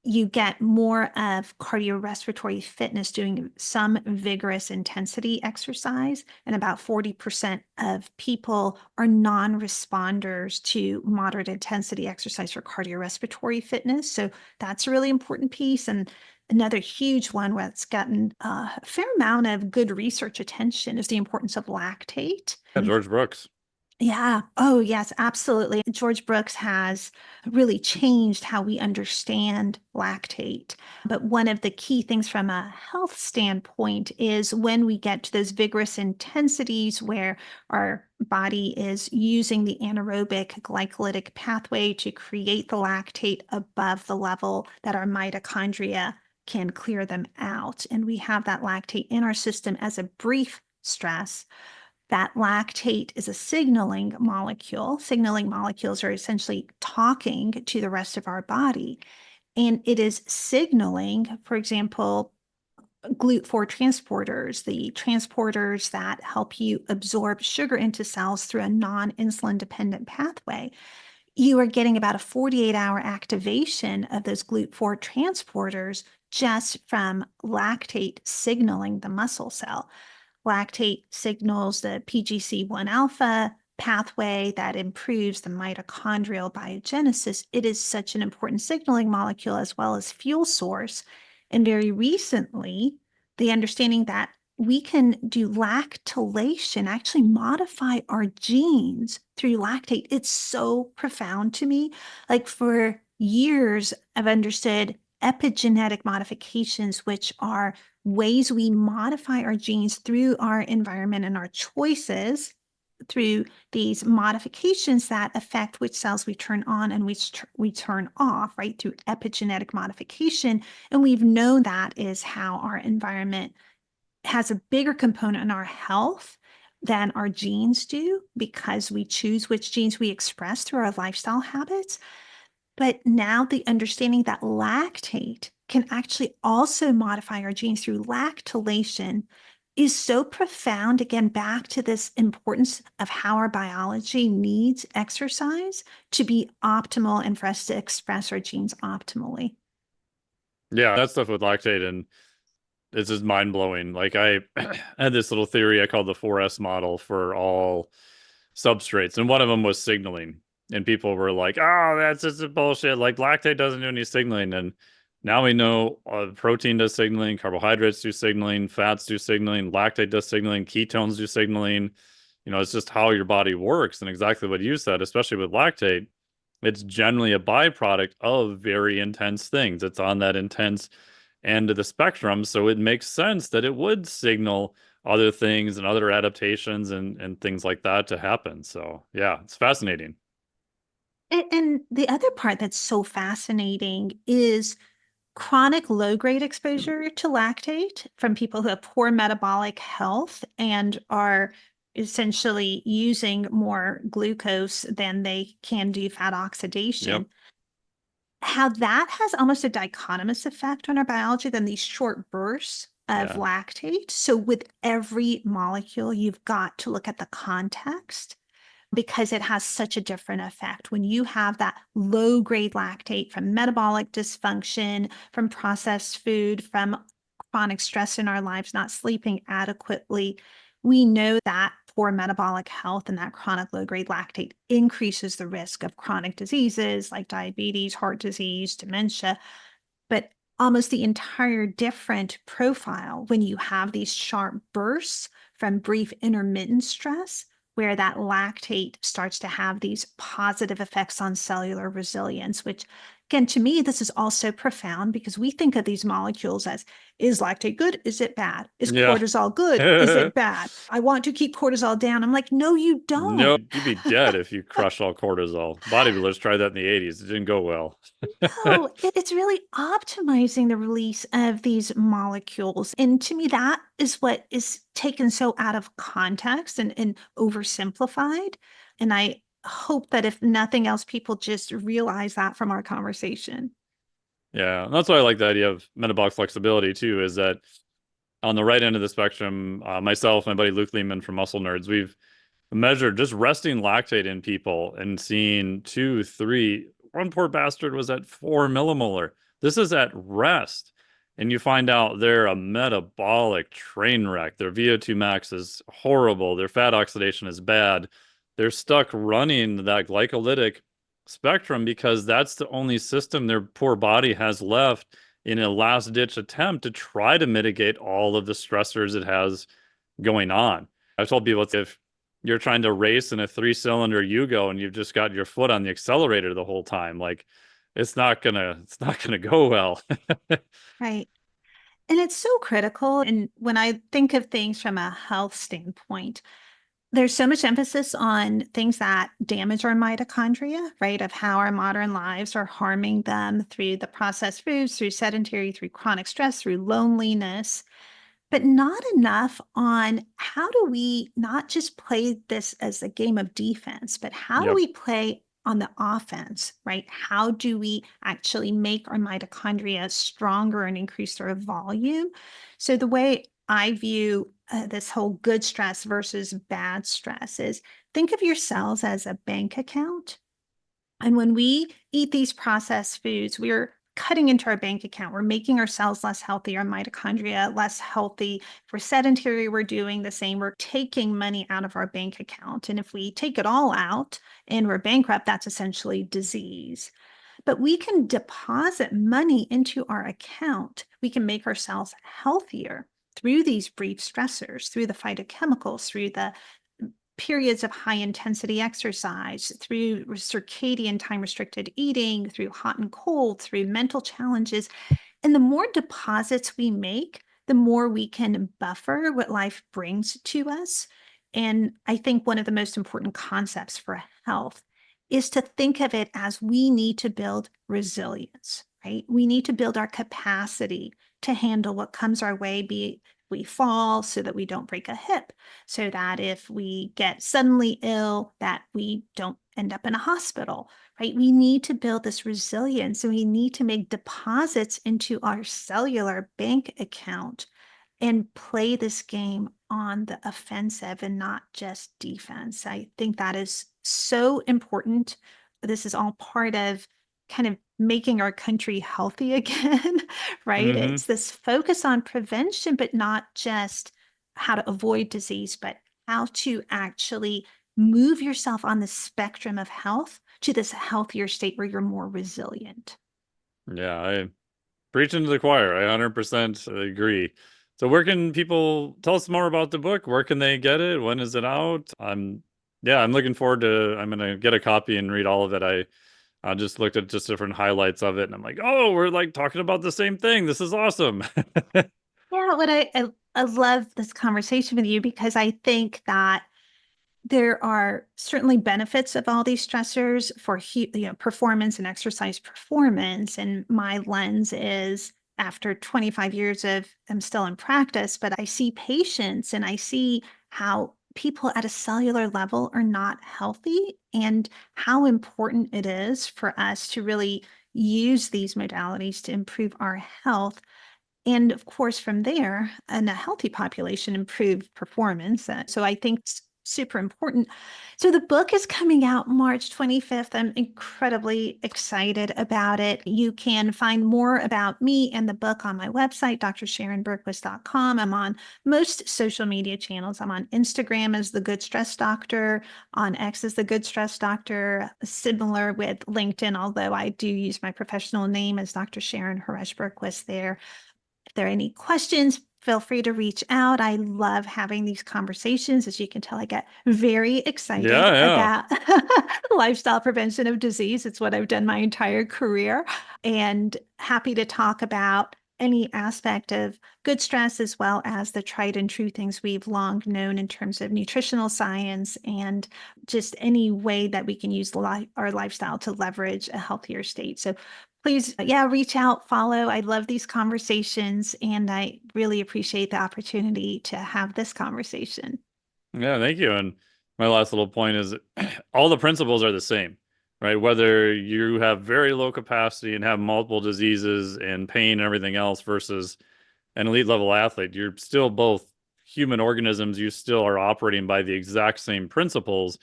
You get more of cardiorespiratory fitness doing some vigorous intensity exercise, and about 40% of people are non-responders to moderate intensity exercise for cardiorespiratory fitness. So that's a really important piece. And another huge one that's gotten a fair amount of good research attention is the importance of lactate. Yeah, George Brooks. Yeah. Oh, yes, absolutely. George Brooks has really changed how we understand lactate. But one of the key things from a health standpoint is when we get to those vigorous intensities where our body is using the anaerobic glycolytic pathway to create the lactate above the level that our mitochondria can clear them out. And we have that lactate in our system as a brief stress. That lactate is a signaling molecule. Signaling molecules are essentially talking to the rest of our body. And it is signaling, for example, GLUT4 transporters, the transporters that help you absorb sugar into cells through a non-insulin dependent pathway. You are getting about a 48-hour activation of those GLUT4 transporters just from lactate signaling the muscle cell. Lactate signals the PGC1 alpha pathway that improves the mitochondrial biogenesis. It is such an important signaling molecule as well as fuel source. And very recently, the understanding that we can do lactylation, actually modify our genes through lactate. It's so profound to me. Like for years of understood epigenetic modifications, which are ways we modify our genes through our environment and our choices through these modifications that affect which cells we turn on and which we turn off, right? Through epigenetic modification. And we've known that is how our environment has a bigger component in our health than our genes do, because we choose which genes we express through our lifestyle habits. But now the understanding that lactate can actually also modify our genes through lactylation is so profound. Again, back to this importance of how our biology needs exercise to be optimal and for us to express our genes optimally. Yeah, that stuff with lactate and it's just mind blowing. Like I had this little theory I called the 4S model for all substrates, and one of them was signaling. And people were like, "Oh, that's just bullshit. Like lactate doesn't do any signaling." And now we know protein does signaling, carbohydrates do signaling, fats do signaling, lactate does signaling, ketones do signaling. It's just how your body works, and exactly what you said, especially with lactate. It's generally a byproduct of very intense things. It's on that intense end of the spectrum, so it makes sense that it would signal other things and other adaptations and things like that to happen. So yeah, it's fascinating. And the other part that's so fascinating is chronic low-grade exposure to lactate from people who have poor metabolic health and are essentially using more glucose than they can do fat Yep. oxidation. How that has almost a dichotomous effect on our biology than these short bursts of Yeah. lactate. So with every molecule, you've got to look at the context because it has such a different effect. When you have that low grade lactate from metabolic dysfunction, from processed food, from chronic stress in our lives, not sleeping adequately, we know that poor metabolic health and that chronic low grade lactate increases the risk of chronic diseases like diabetes, heart disease, dementia. But almost the entire different profile when you have these sharp bursts from brief intermittent stress, where that lactate starts to have these positive effects on cellular resilience, which again, to me, this is also profound because we think of these molecules as, is lactate good? Is it bad? Is Yeah. cortisol good? Is it bad? I want to keep cortisol down. I'm like, no, you No, don't. you'd be dead if you crushed all cortisol. Bodybuilders tried that in the 80s. It didn't go well. No, it's really optimizing the release of these molecules. And to me, that is what is taken so out of context and oversimplified. And I hope that if nothing else, people just realize that from our conversation. Yeah, that's why I like the idea of metabolic flexibility too, is that on the right end of the spectrum, myself, my buddy Luke Lehman from Muscle Nerds, we've measured just resting lactate in people and seeing two, three. One poor bastard was at 4 millimolar. This is at rest. And you find out they're a metabolic train wreck. Their VO2 max is horrible. Their fat oxidation is bad. They're stuck running that glycolytic spectrum because that's the only system their poor body has left in a last ditch attempt to try to mitigate all of the stressors it has going on. I've told people if you're trying to race in a 3-cylinder Yugo and you've just got your foot on the accelerator the whole time, like it's not gonna go well. Right. And it's so critical. And when I think of things from a health standpoint, there's so much emphasis on things that damage our mitochondria, right? Of how our modern lives are harming them through the processed foods, through sedentary, through chronic stress, through loneliness, but not enough on how do we not just play this as a game of defense, but how do Yep. we play on the offense, right? How do we actually make our mitochondria stronger and increase their volume? So the way I view this whole good stress versus bad stress is think of your cells as a bank account. And when we eat these processed foods, we're cutting into our bank account. We're making our cells less healthy, our mitochondria less healthy. If we're sedentary, we're doing the same. We're taking money out of our bank account. And if we take it all out and we're bankrupt, that's essentially disease. But we can deposit money into our account. We can make ourselves healthier through these brief stressors, through the phytochemicals, through the periods of high intensity exercise, through circadian time restricted eating, through hot and cold, through mental challenges. And the more deposits we make, the more we can buffer what life brings to us. And I think one of the most important concepts for health is to think of it as we need to build resilience, right? We need to build our capacity to handle what comes our way, be it we fall so that we don't break a hip, so that if we get suddenly ill, that we don't end up in a hospital, right? We need to build this resilience, and we need to make deposits into our cellular bank account and play this game on the offensive and not just defense. I think that is so important. This is all part of kind of making our country healthy again, right? Mm-hmm. It's this focus on prevention, but not just how to avoid disease, but how to actually move yourself on the spectrum of health to this healthier state where you're more resilient. Yeah, I preaching to the choir. I 100% agree. So where can people tell us more about the book? Where can they get it? When is it out? I'm looking forward to, I'm gonna get a copy and read all of it. I just looked at just different highlights of it and I'm like, oh, we're like talking about the same thing. This is awesome. Yeah, I love this conversation with you because I think that there are certainly benefits of all these stressors for performance and exercise performance. And my lens is, after 25 years of I'm still in practice, but I see patients and I see how people at a cellular level are not healthy and how important it is for us to really use these modalities to improve our health. And of course, from there, in a healthy population, improved performance. So I think it's super important. So the book is coming out March 25th. I'm incredibly excited about it. You can find more about me and the book on my website, drsharonbergquist.com. I'm on most social media channels. I'm on Instagram as The Good Stress Doctor, on X as The Good Stress Doctor, similar with LinkedIn, although I do use my professional name as Dr. Sharon Bergquist there. If there are any questions, feel free to reach out. I love having these conversations. As you can tell, I get very excited Yeah. about lifestyle prevention of disease. It's what I've done my entire career, and happy to talk about any aspect of good stress as well as the tried and true things we've long known in terms of nutritional science and just any way that we can use our lifestyle to leverage a healthier state. So please, yeah, reach out, follow. I love these conversations, and I really appreciate the opportunity to have this conversation. Yeah, thank you. And my last little point is all the principles are the same, right? Whether you have very low capacity and have multiple diseases and pain and everything else versus an elite level athlete, you're still both human organisms. You still are operating by the exact same principles.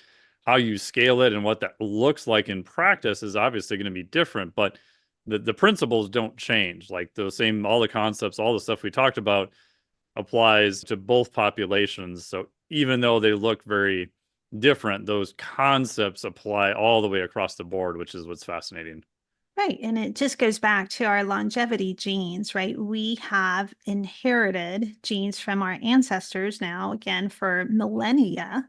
How you scale it and what that looks like in practice is obviously going to be different, but the principles don't change. Like those same, all the concepts, all the stuff we talked about applies to both populations. So even though they look very different, those concepts apply all the way across the board, which is what's fascinating. Right. And it just goes back to our longevity genes, right? We have inherited genes from our ancestors now, again, for millennia.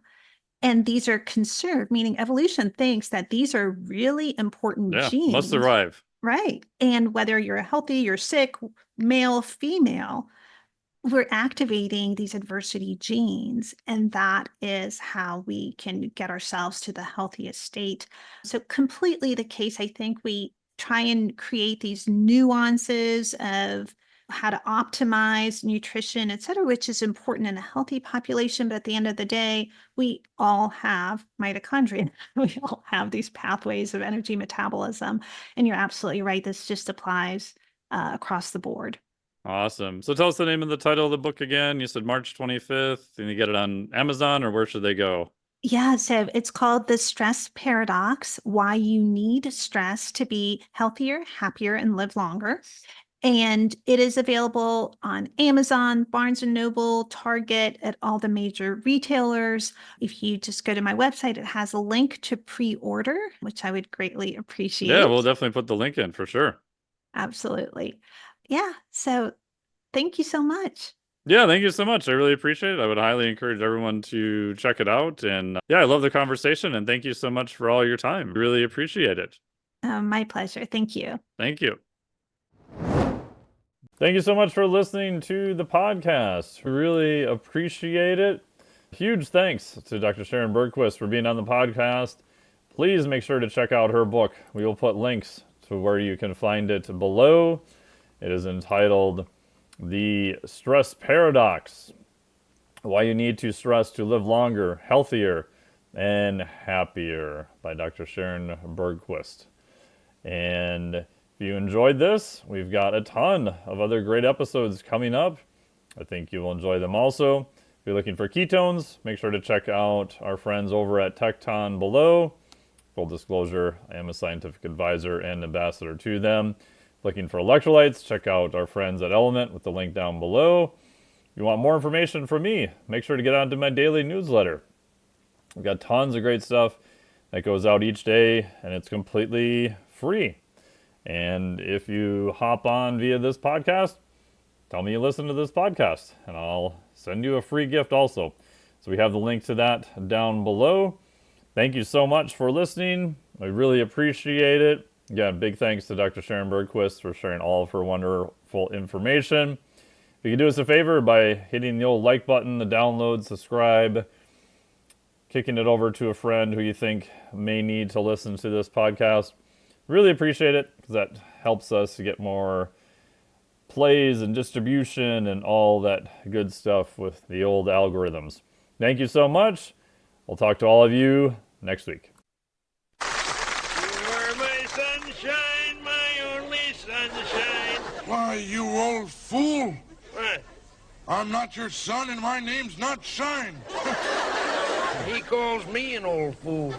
And these are conserved, meaning evolution thinks that these are really important Yeah, must genes, survive. right? And whether you're healthy, you're sick, male, female, we're activating these adversity genes, and that is how we can get ourselves to the healthiest state. So, completely the case, I think we try and create these nuances of how to optimize nutrition, et cetera, which is important in a healthy population. But at the end of the day, we all have mitochondria. We all have these pathways of energy metabolism. And you're absolutely right. This just applies across the board. Awesome. So tell us the name of the title of the book again. You said March 25th, and you get it on Amazon, or where should they go? Yeah, so it's called The Stress Paradox: Why You Need Stress to Be Healthier, Happier, and Live Longer. And it is available on Amazon, Barnes and Noble, Target, at all the major retailers. If you just go to my website, it has a link to pre-order, which I would greatly Yeah, we'll appreciate. definitely put the link in for sure. Absolutely. Yeah, so thank you so much. Yeah, thank you so much. I really appreciate it. I would highly encourage everyone to check it out. And yeah, I love the conversation. And thank you so much for all your time. Really appreciate it. My pleasure. Thank you. Thank you. Thank you so much for listening to the podcast. Really appreciate it. Huge thanks to Dr. Sharon Bergquist for being on the podcast. Please make sure to check out her book. We will put links to where you can find it below. It is entitled The Stress Paradox: Why You Need to Stress to Live Longer, Healthier, and Happier by Dr. Sharon Bergquist. And if you enjoyed this, we've got a ton of other great episodes coming up. I think you will enjoy them also. If you're looking for ketones, make sure to check out our friends over at Tecton below. Full disclosure, I am a scientific advisor and ambassador to them. Looking for electrolytes, check out our friends at LMNT with the link down below. If you want more information from me, make sure to get onto my daily newsletter. We've got tons of great stuff that goes out each day, and it's completely free. And if you hop on via this podcast, tell me you listen to this podcast, and I'll send you a free gift also. So we have the link to that down below. Thank you so much for listening. I really appreciate it. Again, big thanks to Dr. Sharon Bergquist for sharing all of her wonderful information. If you could do us a favor by hitting the old like button, the download, subscribe, kicking it over to a friend who you think may need to listen to this podcast. Really appreciate it, because that helps us to get more plays and distribution and all that good stuff with the old algorithms. Thank you so much. We'll talk to all of you next week. You are my sunshine, my only sunshine. Why, you old fool! What? I'm not your son, and my name's not Shine. He calls me an old fool.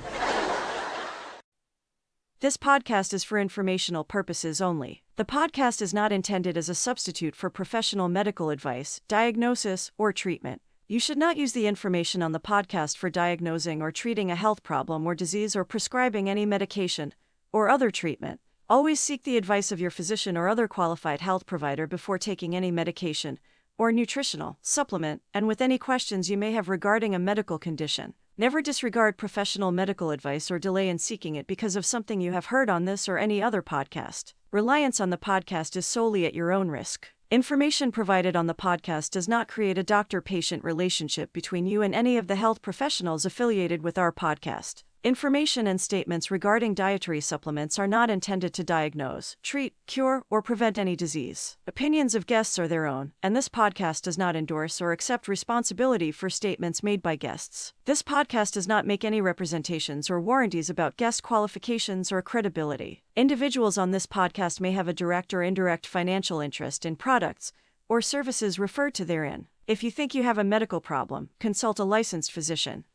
This podcast is for informational purposes only. The podcast is not intended as a substitute for professional medical advice, diagnosis, or treatment. You should not use the information on the podcast for diagnosing or treating a health problem or disease, or prescribing any medication or other treatment. Always seek the advice of your physician or other qualified health provider before taking any medication or nutritional supplement, and with any questions you may have regarding a medical condition. Never disregard professional medical advice or delay in seeking it because of something you have heard on this or any other podcast. Reliance on the podcast is solely at your own risk. Information provided on the podcast does not create a doctor-patient relationship between you and any of the health professionals affiliated with our podcast. Information and statements regarding dietary supplements are not intended to diagnose, treat, cure, or prevent any disease. Opinions of guests are their own, and this podcast does not endorse or accept responsibility for statements made by guests. This podcast does not make any representations or warranties about guest qualifications or credibility. Individuals on this podcast may have a direct or indirect financial interest in products or services referred to therein. If you think you have a medical problem, consult a licensed physician.